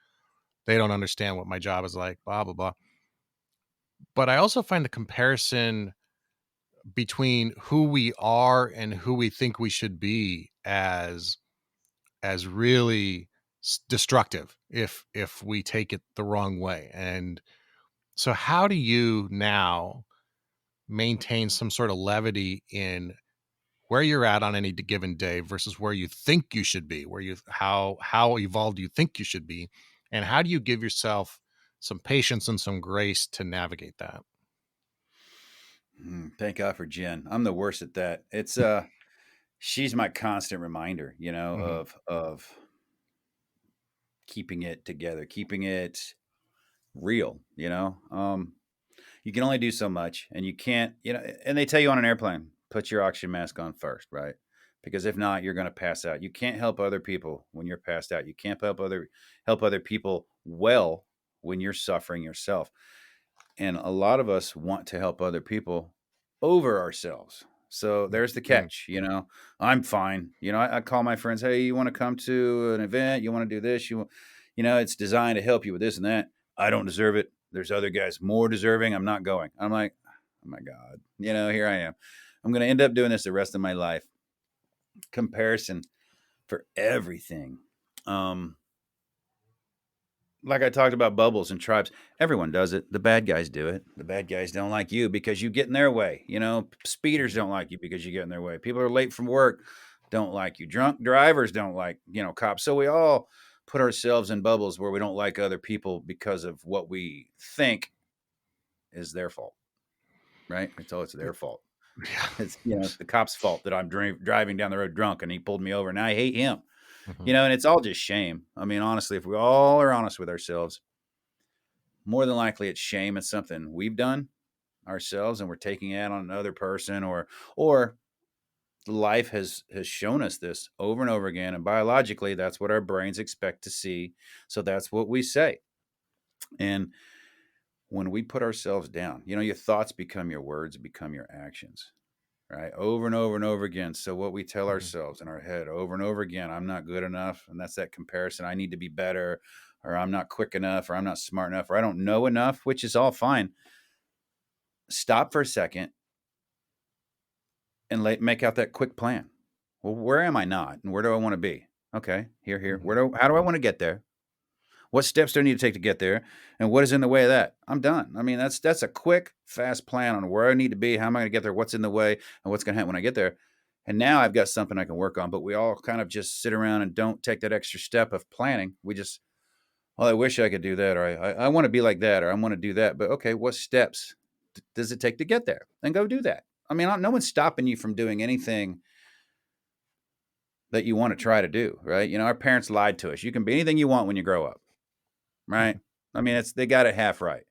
they don't understand what my job is like, blah, blah, blah. But I also find the comparison between who we are and who we think we should be as really destructive if we take it the wrong way. And so how do you now maintain some sort of levity in where you're at on any given day versus where you think you should be, how evolved you think you should be, and how do you give yourself some patience and some grace to navigate that? Thank God for Jen. I'm the worst at that. It's she's my constant reminder, of keeping it together, keeping it real, you can only do so much, and you can't, and they tell you on an airplane, put your oxygen mask on first, right? Because if not, you're going to pass out. You can't help other people when you're passed out. You can't help other people well when you're suffering yourself. And a lot of us want to help other people over ourselves. So there's the catch, I'm fine. I call my friends, hey, you want to come to an event? You want to do this? It's designed to help you with this and that. I don't deserve it. There's other guys more deserving. I'm not going. I'm like, oh my God, here I am. I'm going to end up doing this the rest of my life. Comparison for everything. Like I talked about bubbles and tribes, everyone does it. The bad guys do it. The bad guys don't like you because you get in their way. Speeders don't like you because you get in their way. People who are late from work don't like you. Drunk drivers don't like, cops. So we all put ourselves in bubbles where we don't like other people because of what we think is their fault, right? It's their fault. It's, it's the cop's fault that I'm driving down the road drunk and he pulled me over. Now I hate him, Mhm. and it's all just shame. I mean, honestly, if we all are honest with ourselves, more than likely it's shame. It's something we've done ourselves and we're taking it on another person, or life has shown us this over and over again. And biologically, that's what our brains expect to see. So that's what we say. And when we put ourselves down, your thoughts become your words, become your actions, right? Over and over and over again. So what we tell Mhm. ourselves in our head over and over again, I'm not good enough. And that's that comparison. I need to be better, or I'm not quick enough, or I'm not smart enough, or I don't know enough, which is all fine. Stop for a second and make out that quick plan. Well, where am I not? And where do I want to be? Okay, here. Mhm. How do I want to get there? What steps do I need to take to get there? And what is in the way of that? I'm done. I mean, that's a quick, fast plan on where I need to be, how am I going to get there, what's in the way, and what's going to happen when I get there. And now I've got something I can work on. But we all kind of just sit around and don't take that extra step of planning. We just, well, I wish I could do that, or I want to be like that, or I want to do that. But okay, what steps does it take to get there? And go do that. I mean, no one's stopping you from doing anything that you want to try to do, right? Our parents lied to us. You can be anything you want when you grow up, right? I mean, they got it half right.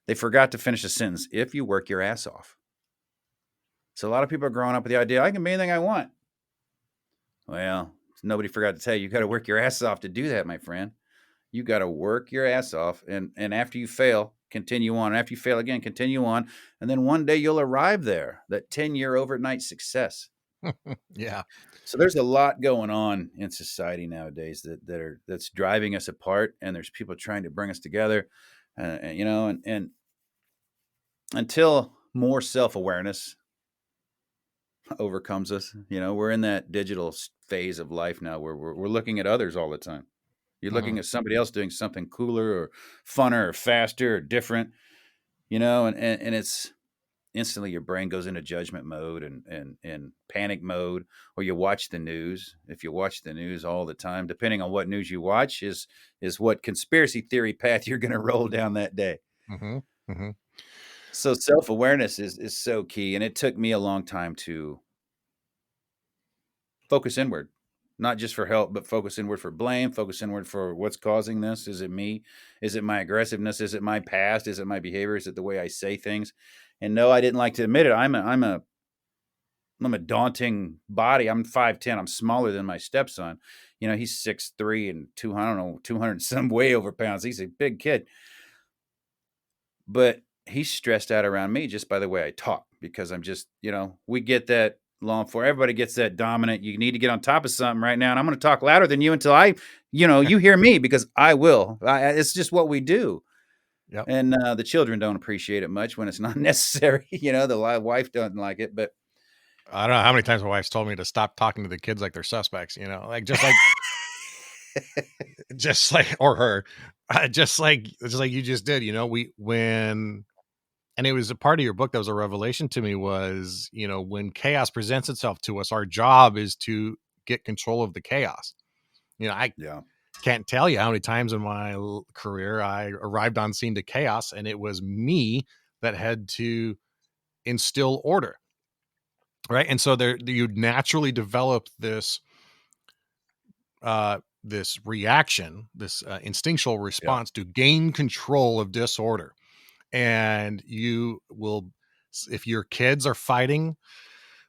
They forgot to finish the sentence, if you work your ass off. So a lot of people are growing up with the idea, I can be anything I want. Well, nobody forgot to tell you, you got to work your ass off to do that, my friend. You got to work your ass off. And after you fail, continue on. After you fail again, continue on. And then one day you'll arrive there, that 10-year overnight success. Yeah. So there's a lot going on in society nowadays that's driving us apart, and there's people trying to bring us together, and until more self-awareness overcomes us, we're in that digital phase of life now where we're looking at others all the time. You're looking Mhm. at somebody else doing something cooler or funner or faster or different, and it's instantly your brain goes into judgment mode and panic mode. Or you watch the news. If you watch the news all the time, depending on what news you watch is what conspiracy theory path you're going to roll down that day. Mhm. Mhm. So self-awareness is so key. And it took me a long time to focus inward, not just for help, but focus inward for blame, focus inward for what's causing this. Is it me? Is it my aggressiveness? Is it my past? Is it my behavior? Is it the way I say things? And no, I didn't like to admit it. I'm a daunting body. I'm 5'10". I'm smaller than my stepson. He's 6'3" and 200 some way over pounds. He's a big kid. But he's stressed out around me just by the way I talk, because I'm just, we get that long for everybody gets that dominant. You need to get on top of something right now. And I'm going to talk louder than you until you hear me, because I will. It's just what we do. Yep. And the children don't appreciate it much when it's not necessary. The wife doesn't like it, but I don't know how many times my wife's told me to stop talking to the kids like they're suspects, like just like, or her, just like you just did, and it was a part of your book that was a revelation to me was, when chaos presents itself to us, our job is to get control of the chaos. I yeah. can't tell you how many times in my career I arrived on scene to chaos, and it was me that had to instill order. Right. And so you naturally develop this this reaction, this instinctual Yeah. response to gain control of disorder. And you will, if your kids are fighting,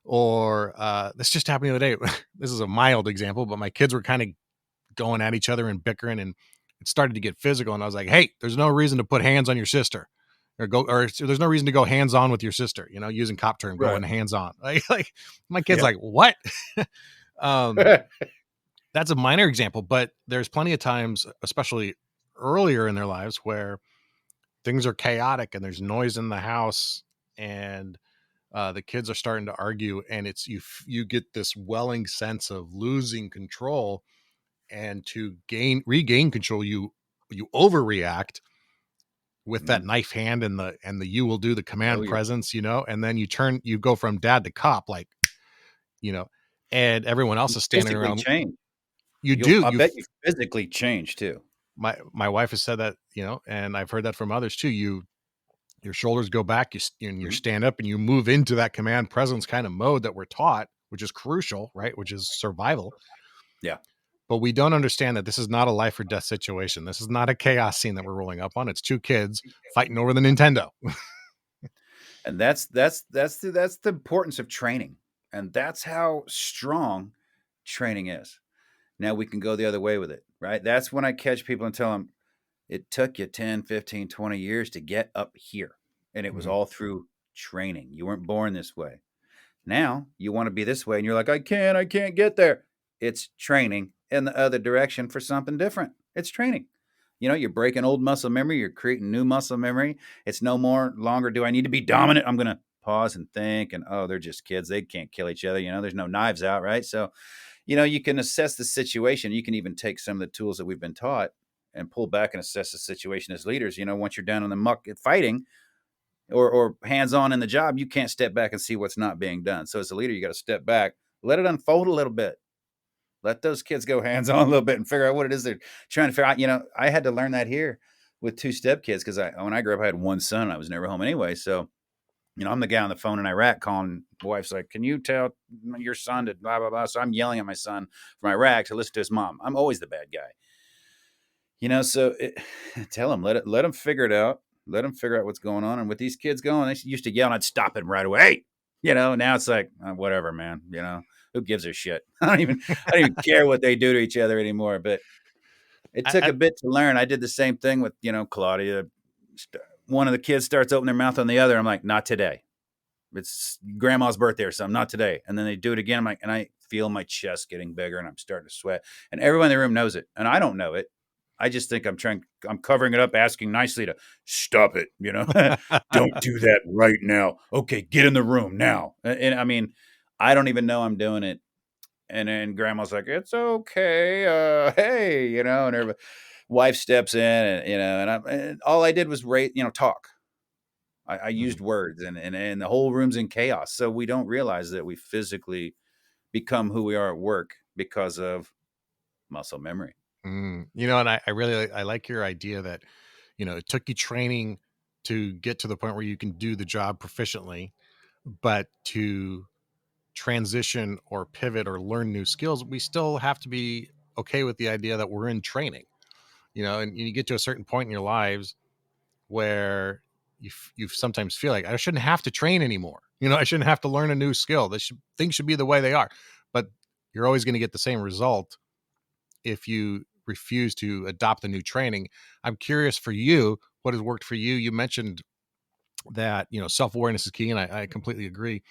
or this just happened the other day. This is a mild example, but my kids were kind of going at each other and bickering, and it started to get physical. And I was like, hey, there's no reason to put hands on your sister, or there's no reason to go hands on with your sister, using cop term, Right. going hands on. Like my kid's Yeah. like, what? That's a minor example, but there's plenty of times, especially earlier in their lives, where things are chaotic and there's noise in the house, and the kids are starting to argue, and it's you get this welling sense of losing control, and to regain control, you overreact with that knife hand and the you will do the Oh, command yeah. presence, and then you go from dad to cop, like, and everyone else You is standing physically around. change. You do. I bet you physically change too. My wife has said that, and I've heard that from others too. You your shoulders go back, you stand up and you move into that command presence kind of mode that we're taught, which is crucial, right? Which is survival. Yeah. But we don't understand that this is not a life or death situation. This is not a chaos scene that we're rolling up on. It's two kids fighting over the Nintendo. And that's the importance of training. And that's how strong training is. Now we can go the other way with it, right? That's when I catch people and tell them it took you 10, 15, 20 years to get up here. And it was all through training. You weren't born this way. Now you want to be this way and you're like, I can't get there. It's training in the other direction for something different. It's training. You know, you're breaking old muscle memory. You're creating new muscle memory. It's no more longer, do I need to be dominant? I'm going to pause and think. And, oh, they're just kids. They can't kill each other. You know, there's no knives out, right? So, you know, you can assess the situation. You can even take some of the tools that we've been taught and pull back and assess the situation as leaders. You know, once you're down in the muck fighting or hands-on in the job, you can't step back and see what's not being done. So as a leader, you got to step back, let it unfold a little bit. Let those kids go hands-on a little bit and figure out what it is they're trying to figure out. You know, I had to learn that here with two stepkids because when I grew up, I had one son and I was never home anyway. So, you know, I'm the guy on the phone in Iraq calling wife's like, can you tell your son to blah, blah, blah. So I'm yelling at my son from Iraq to listen to his mom. I'm always the bad guy. You know, so tell him, let him figure it out. Let them figure out what's going on. And with these kids going, they used to yell and I'd stop it right away. Hey, you know, now it's like, whatever, man, you know, who gives a shit? I don't even care what they do to each other anymore. But it took a bit to learn. I did the same thing with, you know, Claudia. One of the kids starts opening their mouth on the other. I'm like, not today. It's grandma's birthday or something, not today. And then they do it again. I'm like, and I feel my chest getting bigger and I'm starting to sweat. And everyone in the room knows it. And I don't know it. I just think I'm covering it up, asking nicely to stop it, you know, don't do that right now. Okay, get in the room now. And I mean, I don't even know I'm doing it. And then grandma's like, it's okay. Hey, you know, and her wife steps in and, you know, and all I did was talk. I used words and the whole room's in chaos. So we don't realize that we physically become who we are at work because of muscle memory. You know, and I really like your idea that, you know, it took you training to get to the point where you can do the job proficiently, but to transition or pivot or learn new skills, we still have to be okay with the idea that we're in training, you know, and you get to a certain point in your lives where you sometimes feel like I shouldn't have to train anymore. You know, I shouldn't have to learn a new skill. Things should be the way they are, but you're always going to get the same result if you refuse to adopt the new training. I'm curious for you, what has worked for you? You mentioned that, you know, self-awareness is key, and I completely agree.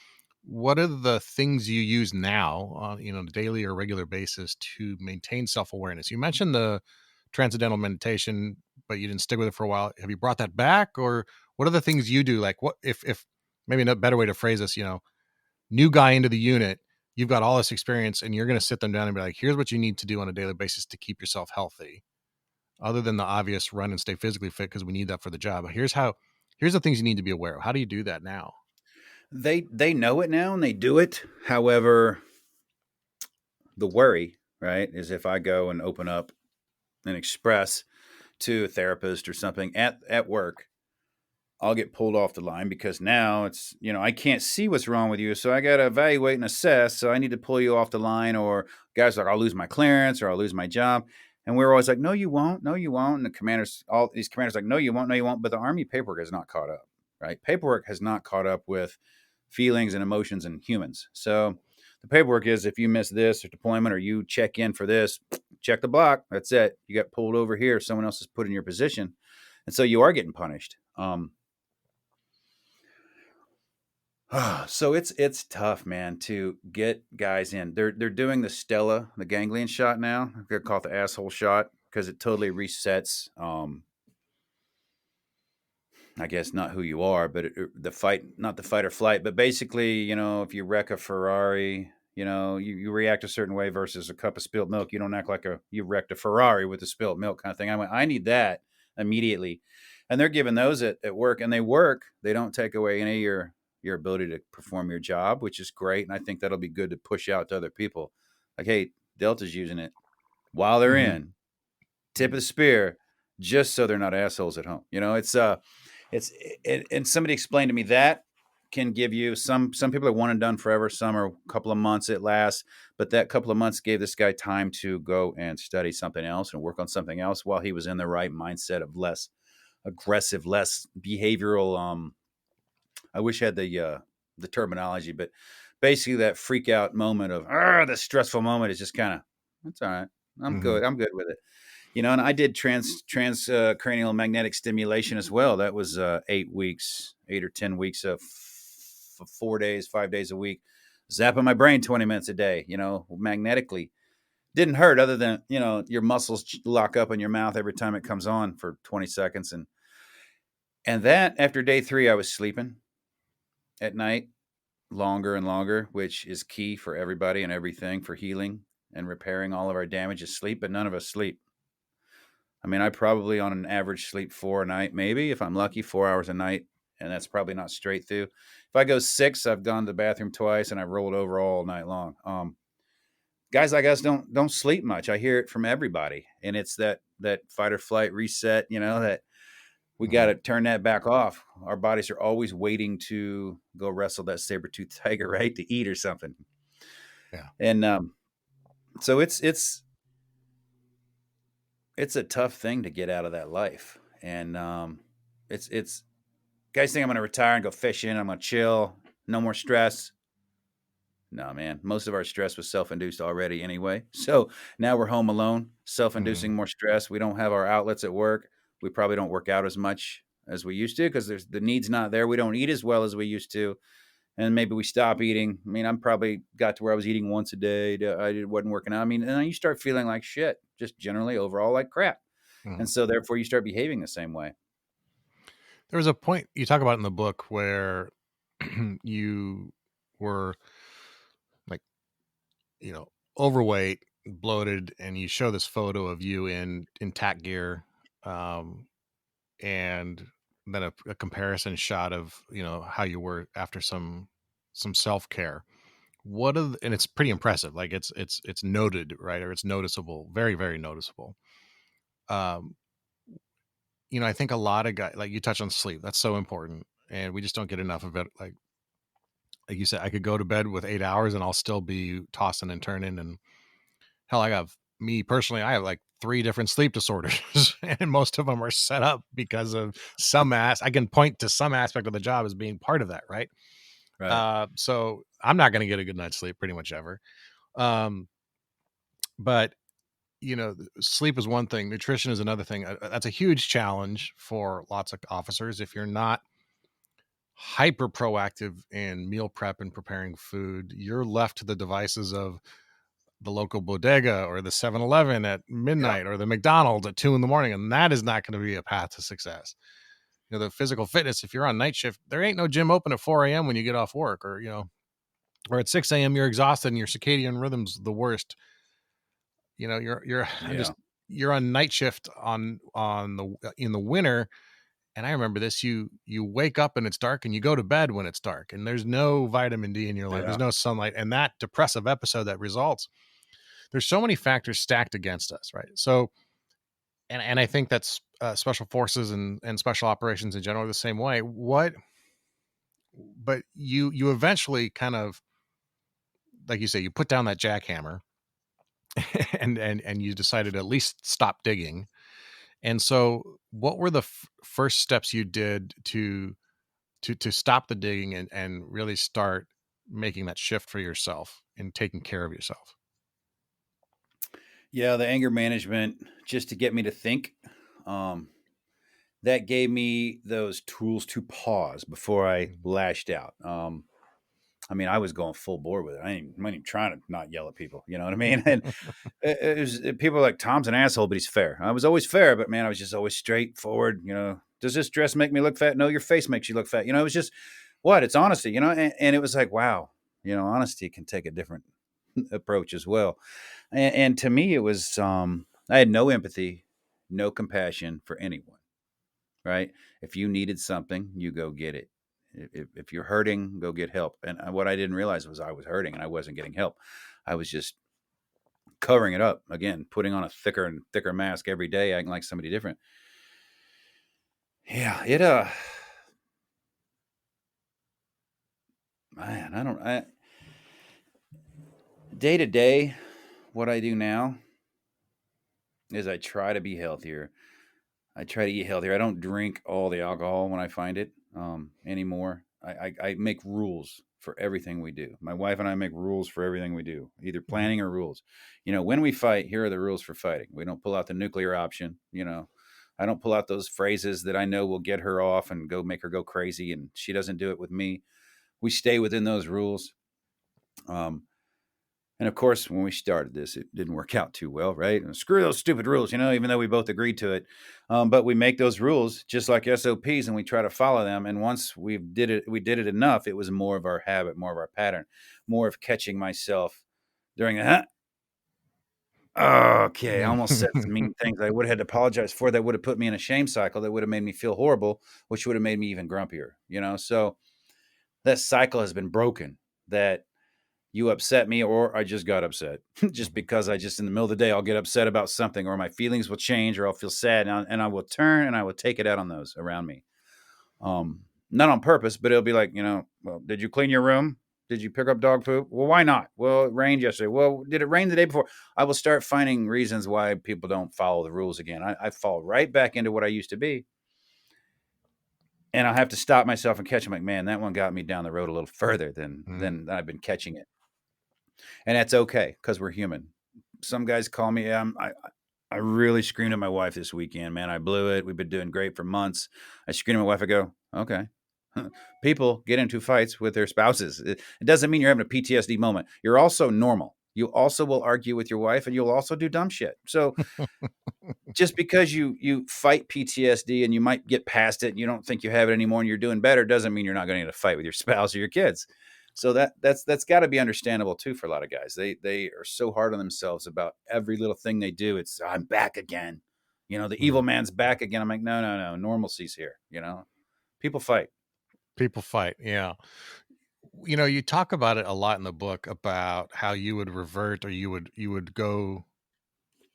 What are the things you use now on, you know, a daily or regular basis to maintain self-awareness? You mentioned the transcendental meditation, but you didn't stick with it for a while. Have you brought that back, or what are the things you do? Like, what if maybe a better way to phrase this, you know, new guy into the unit, you've got all this experience and you're going to sit them down and be like, here's what you need to do on a daily basis to keep yourself healthy, other than the obvious run and stay physically fit because we need that for the job. Here's the things you need to be aware of. How do you do that now? They know it now and they do it. However, the worry, right, is if I go and open up and express to a therapist or something at work, I'll get pulled off the line because now it's, you know, I can't see what's wrong with you. So I got to evaluate and assess. So I need to pull you off the line, or guys like, I'll lose my clearance or I'll lose my job. And we're always like, no, you won't. No, you won't. And all these commanders like, no, you won't. No, you won't. But the Army paperwork has not caught up, right? Paperwork has not caught up with feelings and emotions in humans. So the paperwork is if you miss this or deployment or you check in for this, check the block. That's it. You got pulled over here. Someone else is put in your position. And so you are getting punished. So it's tough, man, to get guys in. They're doing the Stella, the ganglion shot now. They're called the asshole shot because it totally resets. I guess not who you are, but the fight, not the fight or flight. But basically, you know, if you wreck a Ferrari, you know, you react a certain way versus a cup of spilled milk. You don't act like you wrecked a Ferrari with the spilled milk kind of thing. I need that immediately, and they're giving those at work, and they work. They don't take away any of your ability to perform your job, which is great. And I think that'll be good to push out to other people. Like, hey, Delta's using it while they're in, tip of the spear, just so they're not assholes at home. You know, it's And somebody explained to me that can give you some people are one and done forever. Some are a couple of months it lasts, but that couple of months gave this guy time to go and study something else and work on something else while he was in the right mindset of less aggressive, less behavioral. I wish I had the terminology, but basically that freak out moment of the stressful moment is just kind of, it's all right. I'm good. I'm good with it. And I did cranial magnetic stimulation as well. That was 8 or 10 weeks of 4 days, 5 days a week, zapping my brain 20 minutes a day, magnetically. Didn't hurt other than, your muscles lock up in your mouth every time it comes on for 20 seconds. And that after day 3, I was sleeping at night longer and longer, which is key for everybody and everything for healing and repairing all of our damage is sleep, but none of us sleep. I mean, I probably on an average sleep 4 a night, maybe if I'm lucky, 4 hours a night. And that's probably not straight through. If I go 6, I've gone to the bathroom twice and I've rolled over all night long. Guys like us don't sleep much. I hear it from everybody. And it's that fight or flight reset, that we got to turn that back off. Our bodies are always waiting to go wrestle that saber-toothed tiger, right? To eat or something. Yeah. And so it's a tough thing to get out of that life. And it's guys think I'm going to retire and go fishing. I'm going to chill. No more stress. No, man. Most of our stress was self-induced already anyway. So now we're home alone, self-inducing more stress. We don't have our outlets at work. We probably don't work out as much as we used to because the need's not there. We don't eat as well as we used to. And maybe we stop eating. I mean, I'm probably got to where I was eating once a day. I wasn't working out. I mean, and then you start feeling like shit, just generally overall like crap. And so therefore you start behaving the same way. There was a point you talk about in the book where you were like, overweight, bloated, and you show this photo of you in tack gear, and then a comparison shot of how you were after some self-care. And it's pretty impressive. Like it's noted, right? Or it's noticeable, very, very noticeable. I think a lot of guys, like you touch on sleep, that's so important, and we just don't get enough of it. Like you said, I could go to bed with 8 hours and I'll still be tossing and turning. And hell, I have like 3 different sleep disorders, and most of them are set up because of I can point to some aspect of the job as being part of that, right? Right. So I'm not going to get a good night's sleep pretty much ever. But sleep is one thing. Nutrition is another thing. That's a huge challenge for lots of officers. If you're not hyper proactive in meal prep and preparing food, you're left to the devices of the local bodega or the 7-Eleven at midnight or the McDonald's at 2 a.m. And that is not going to be a path to success. The physical fitness, if you're on night shift, there ain't no gym open at 4 a.m. when you get off work, or at 6 a.m. you're exhausted and your circadian rhythm's the worst. You're on night shift in the winter. And I remember this, you wake up and it's dark and you go to bed when it's dark and there's no vitamin D in your life. There's no sunlight, and that depressive episode that results. There's so many factors stacked against us. Right. So, and I think that's special forces and special operations in general are the same way. But you eventually kind of, like you say, you put down that jackhammer and you decided to at least stop digging. And so what were the first steps you did to stop the digging and really start making that shift for yourself and taking care of yourself? Yeah, the anger management, just to get me to think, that gave me those tools to pause before I lashed out. I mean, I was going full bore with it. I ain't even trying to not yell at people. You know what I mean? And people are like, Tom's an asshole, but he's fair. I was always fair, but man, I was just always straightforward. Does this dress make me look fat? No, your face makes you look fat. It was just it's honesty, and it was like, wow, honesty can take a different approach as well. And to me, it was, I had no empathy, no compassion for anyone, right? If you needed something, you go get it. If you're hurting, go get help. And what I didn't realize was I was hurting and I wasn't getting help. I was just covering it up, again, putting on a thicker and thicker mask every day, acting like somebody different. Yeah, Man, day to day, what I do now is I try to be healthier. I try to eat healthier. I don't drink all the alcohol when I find it anymore. I make rules for everything we do. My wife and I make rules for everything we do, either planning or rules. When we fight, here are the rules for fighting. We don't pull out the nuclear option. I don't pull out those phrases that I know will get her off and go make her go crazy, and she doesn't do it with me. We stay within those rules. And of course, when we started this, it didn't work out too well, right? And screw those stupid rules, even though we both agreed to it. But we make those rules just like SOPs, and we try to follow them. And once we did it enough, it was more of our habit, more of our pattern, more of catching myself during the, okay, I almost said some mean things I would have had to apologize for that would have put me in a shame cycle that would have made me feel horrible, which would have made me even grumpier, So that cycle has been broken, that you upset me or I just got upset just because in the middle of the day, I'll get upset about something or my feelings will change or I'll feel sad and I will turn and I will take it out on those around me. Not on purpose, but it'll be like, well, did you clean your room? Did you pick up dog poop? Well, why not? Well, it rained yesterday. Well, did it rain the day before? I will start finding reasons why people don't follow the rules again. I fall right back into what I used to be. And I'll have to stop myself and catch. I'm like, man, that one got me down the road a little further than I've been catching it. And that's okay because we're human. Some guys call me. I really screamed at my wife this weekend, man. I blew it. We've been doing great for months. I screamed at my wife. I go, okay. People get into fights with their spouses. It doesn't mean you're having a PTSD moment. You're also normal. You also will argue with your wife and you'll also do dumb shit. So just because you fight PTSD and you might get past it and you don't think you have it anymore and you're doing better doesn't mean you're not going to get a fight with your spouse or your kids. So that's got to be understandable too for a lot of guys. They are so hard on themselves about every little thing they do. It's I'm back again. The evil man's back again. I'm like, no. Normalcy's here. People fight. People fight. Yeah. You talk about it a lot in the book about how you would revert or you would go,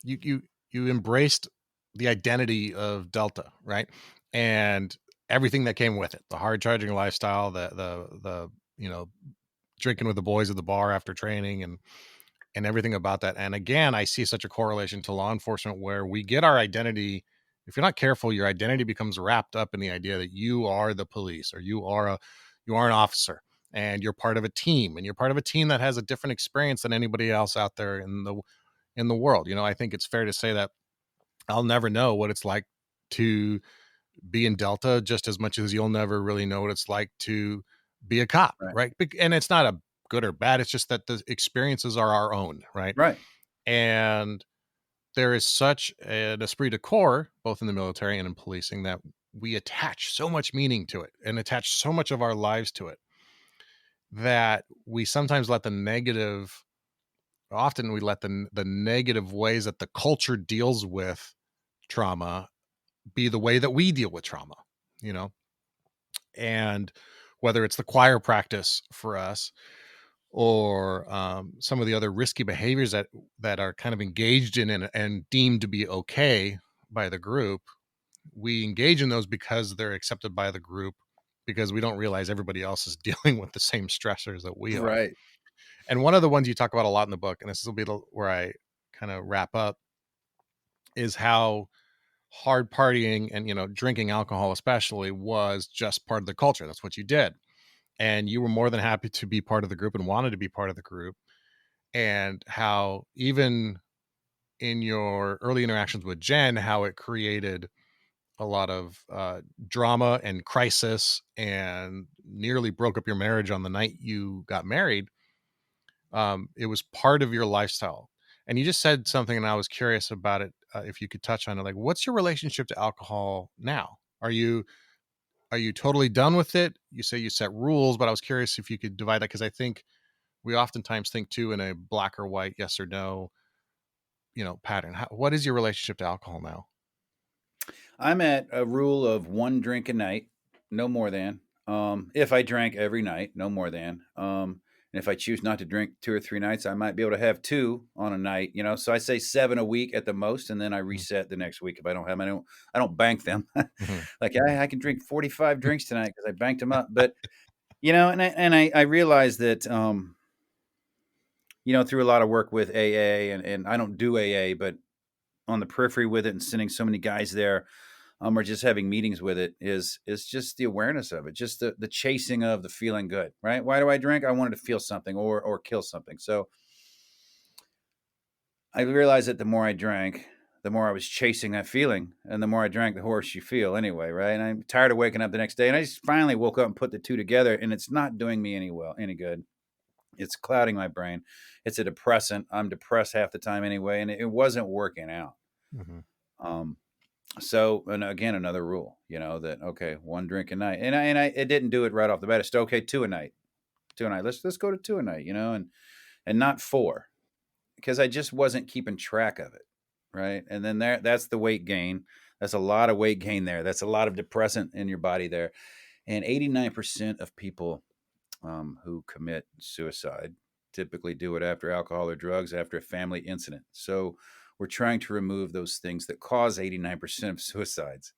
you embraced the identity of Delta, right? And everything that came with it, the hard charging lifestyle, the drinking with the boys at the bar after training and everything about that. And again, I see such a correlation to law enforcement where we get our identity. If you're not careful, your identity becomes wrapped up in the idea that you are the police or you are an officer and you're part of a team and you're part of a team that has a different experience than anybody else out there in the world. I think it's fair to say that I'll never know what it's like to be in Delta just as much as you'll never really know what it's like to be a cop, right? And it's not a good or bad. It's just that the experiences are our own, right? Right. And there is such an esprit de corps, both in the military and in policing, that we attach so much meaning to it and attach so much of our lives to it that we sometimes let the negative ways that the culture deals with trauma be the way that we deal with trauma, and whether it's the choir practice for us or some of the other risky behaviors that are kind of engaged in and deemed to be okay by the group, we engage in those because they're accepted by the group because we don't realize everybody else is dealing with the same stressors that we are. Right. And one of the ones you talk about a lot in the book, and this will be where I kind of wrap up, is how hard partying and drinking alcohol especially was just part of the culture. That's what you did, and you were more than happy to be part of the group and wanted to be part of the group. And how even in your early interactions with Jen, how it created a lot of drama and crisis and nearly broke up your marriage on the night you got married. It was part of your lifestyle. And you just said something and I was curious about it. If you could touch on it, like, what's your relationship to alcohol now? Are you totally done with it? You say you set rules, but I was curious if you could divide that, because I think we oftentimes think too in a black or white, yes or no, pattern. What is your relationship to alcohol now? I'm at a rule of 1 drink a night, no more than. If I drank every night, no more than. And if I choose not to drink 2 or 3 nights, I might be able to have 2 on a night, So I say 7 a week at the most, and then I reset the next week if I don't have them. I don't bank them. Like I can drink 45 drinks tonight because I banked them up. But I realized that, through a lot of work with AA, and I don't do AA, but on the periphery with it and sending so many guys there, or just having meetings with it is just the awareness of it, just the chasing of the feeling good, right? Why do I drink? I wanted to feel something or kill something. So I realized that the more I drank, the more I was chasing that feeling, and the more I drank, the worse you feel anyway, right? And I'm tired of waking up the next day, and I just finally woke up and put the two together, and it's not doing me any good. It's clouding my brain. It's a depressant. I'm depressed half the time anyway, and it wasn't working out. Mhm. So, and again, another rule, that okay, one drink a night, and I it didn't do it right off the bat. It's okay, two a night. Let's go to two a night, and not four, because I just wasn't keeping track of it, right? And then that's the weight gain. That's a lot of weight gain there. That's a lot of depressant in your body there. And 89% of people who commit suicide typically do it after alcohol or drugs, after a family incident. So we're trying to remove those things that cause 89% of suicides,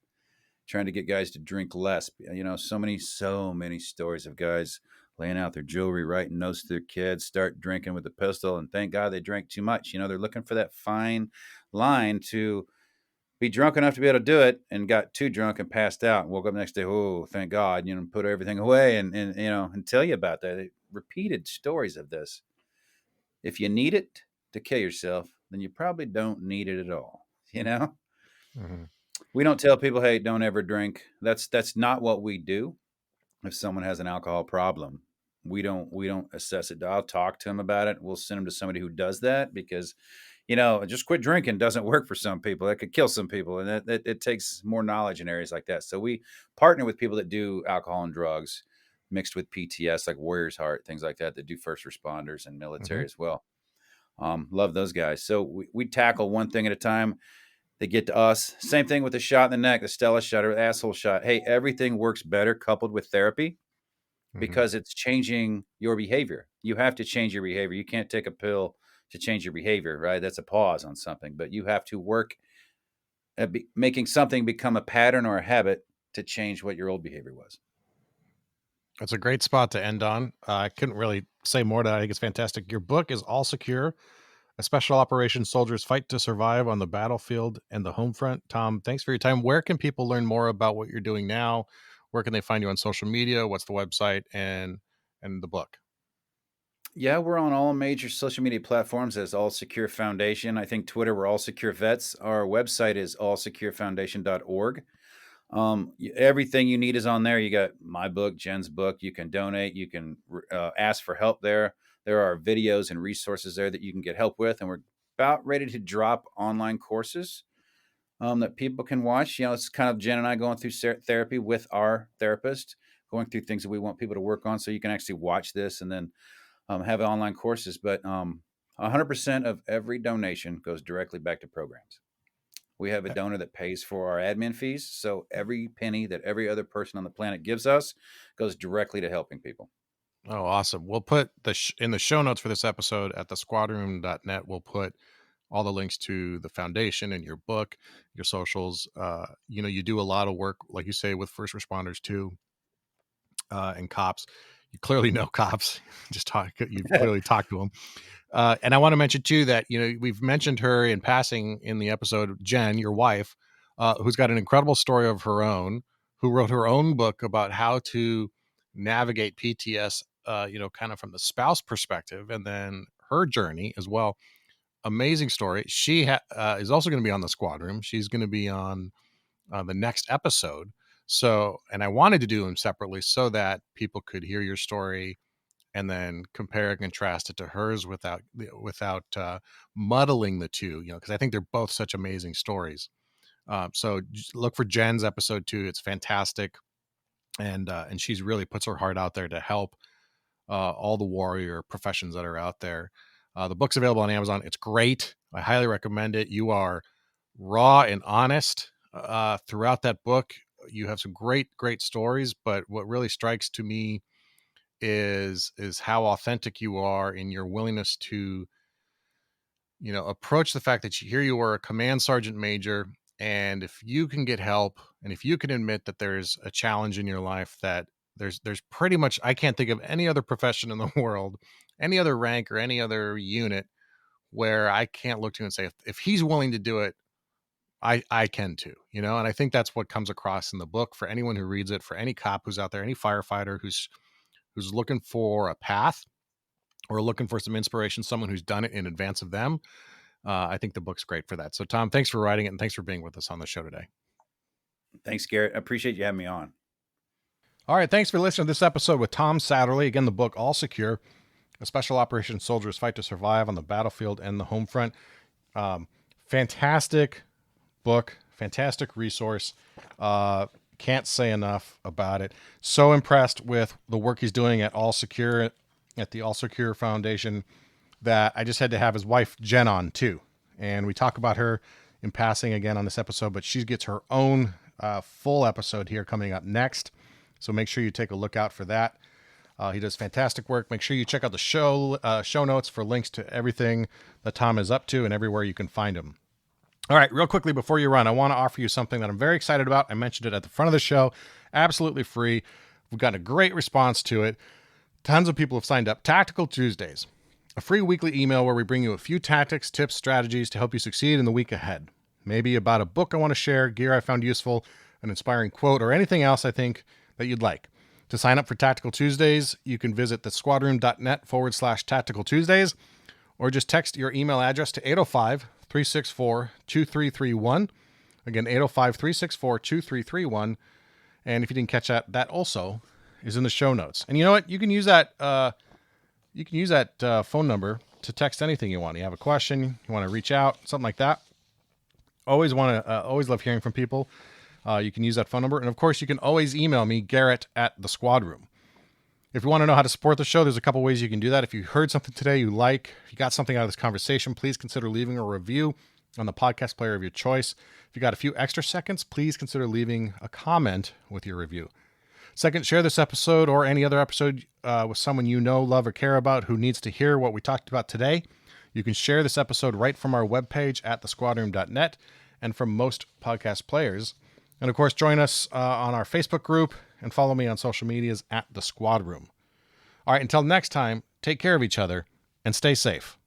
trying to get guys to drink less. So many stories of guys laying out their jewelry, writing notes to their kids, start drinking with a pistol, and thank God they drank too much. They're looking for that fine line to be drunk enough to be able to do it, and got too drunk and passed out and woke up the next day. Oh, thank God, put everything away and tell you about that. Repeated stories of this. If you need it to kill yourself, then you probably don't need it at all. Mhm. We don't tell people, hey, don't ever drink. That's not what we do. If someone has an alcohol problem, we don't assess it. I'll talk to them about it. We'll send them to somebody who does that, because just quit drinking doesn't work for some people. That could kill some people, and it takes more knowledge in areas like that. So we partner with people that do alcohol and drugs mixed with PTS, like Warriors Heart, things like that do first responders and military Mhm. as well. Love those guys. So we tackle one thing at a time. They get to us. Same thing with the shot in the neck, the Stella shot or the asshole shot. Hey, everything works better coupled with therapy, Mhm. because it's changing your behavior. You have to change your behavior. You can't take a pill to change your behavior, right? That's a pause on something, but you have to work at making something become a pattern or a habit to change what your old behavior was. That's a great spot to end on. I couldn't really say more to that. I think it's fantastic. Your book is All Secure: A Special Operations Soldier's Fight to Survive on the Battlefield and the Home Front. Tom, thanks for your time. Where can people learn more about what you're doing now? Where can they find you on social media? What's the website and the book? Yeah, we're on all major social media platforms as All Secure Foundation. I think Twitter, we're All Secure Vets. Our website is allsecurefoundation.org. Everything you need is on there. You got my book, Jen's book. You can donate. You can ask for help there. There are videos and resources there that you can get help with. And we're about ready to drop online courses that people can watch. It's kind of Jen and I going through therapy with our therapist, going through things that we want people to work on. So you can actually watch this and then have online courses. But 100% of every donation goes directly back to programs. We have a donor that pays for our admin fees. So every penny that every other person on the planet gives us goes directly to helping people. Oh, awesome. We'll put in the show notes for this episode at the squadroom.net. We'll put all the links to the foundation and your book, your socials. You do a lot of work, like you say, with first responders too, and cops. You clearly know cops. You've clearly talked to them. And I want to mention too that, we've mentioned her in passing in the episode, Jen, your wife, who's got an incredible story of her own, who wrote her own book about how to navigate PTS, kind of from the spouse perspective, and then her journey as well. Amazing story. She is also going to be on the Squadron. She's going to be on the next episode. So, and I wanted to do them separately so that people could hear your story and then compare and contrast it to hers without muddling the two, because I think they're both such amazing stories. So just look for Jen's episode 2. It's fantastic. And she's really puts her heart out there to help all the warrior professions that are out there. The book's available on Amazon. It's great. I highly recommend it. You are raw and honest throughout that book. You have some great stories, but what really strikes to me is how authentic you are in your willingness to approach the fact that here you are a command sergeant major, and if you can get help, and if you can admit that there's a challenge in your life that There's pretty much, I can't think of any other profession in the world, any other rank or any other unit where I can't look to and say, if he's willing to do it, I can too, you know? And I think that's what comes across in the book for anyone who reads it, for any cop who's out there, any firefighter who's looking for a path or looking for some inspiration, someone who's done it in advance of them. I think the book's great for that. So Tom, thanks for writing it, and thanks for being with us on the show today. Thanks, Garrett. I appreciate you having me on. All right. Thanks for listening to this episode with Tom Satterly. Again, the book, All Secure, a special operations soldier's fight to survive on the battlefield and the home front. Fantastic book, fantastic resource. Can't say enough about it. So impressed with the work he's doing at All Secure, at the All Secure Foundation, that I just had to have his wife Jen on too. And we talk about her in passing again on this episode, but she gets her own full episode here coming up next. So make sure you take a look out for that. He does fantastic work. Make sure you check out the show notes for links to everything that Tom is up to and everywhere you can find him. All right, real quickly before you run, I want to offer you something that I'm very excited about. I mentioned it at the front of the show. Absolutely free. We've gotten a great response to it. Tons of people have signed up. Tactical Tuesdays, a free weekly email where we bring you a few tactics, tips, strategies to help you succeed in the week ahead. Maybe about a book I want to share, gear I found useful, an inspiring quote, or anything else I think that you'd like. To sign up for Tactical Tuesdays, you can visit thesquadroom.net/Tactical Tuesdays, or just text your email address to 805-364-2331. Again, 805-364-2331. And if you didn't catch that, that also is in the show notes. And you know what? You can use that phone number to text anything you want. You have a question, you want to reach out, something like that. Always love hearing from people. You can use that phone number. And of course, you can always email me, Garrett at the Squad Room. If you want to know how to support the show, there's a couple ways you can do that. If you heard something today you like, if you got something out of this conversation, please consider leaving a review on the podcast player of your choice. If you got a few extra seconds, please consider leaving a comment with your review. Second, share this episode or any other episode with someone you know, love, or care about who needs to hear what we talked about today. You can share this episode right from our webpage at thesquadroom.net and from most podcast players. And of course, join us on our Facebook group and follow me on social medias at The Squad Room. All right, until next time, take care of each other and stay safe.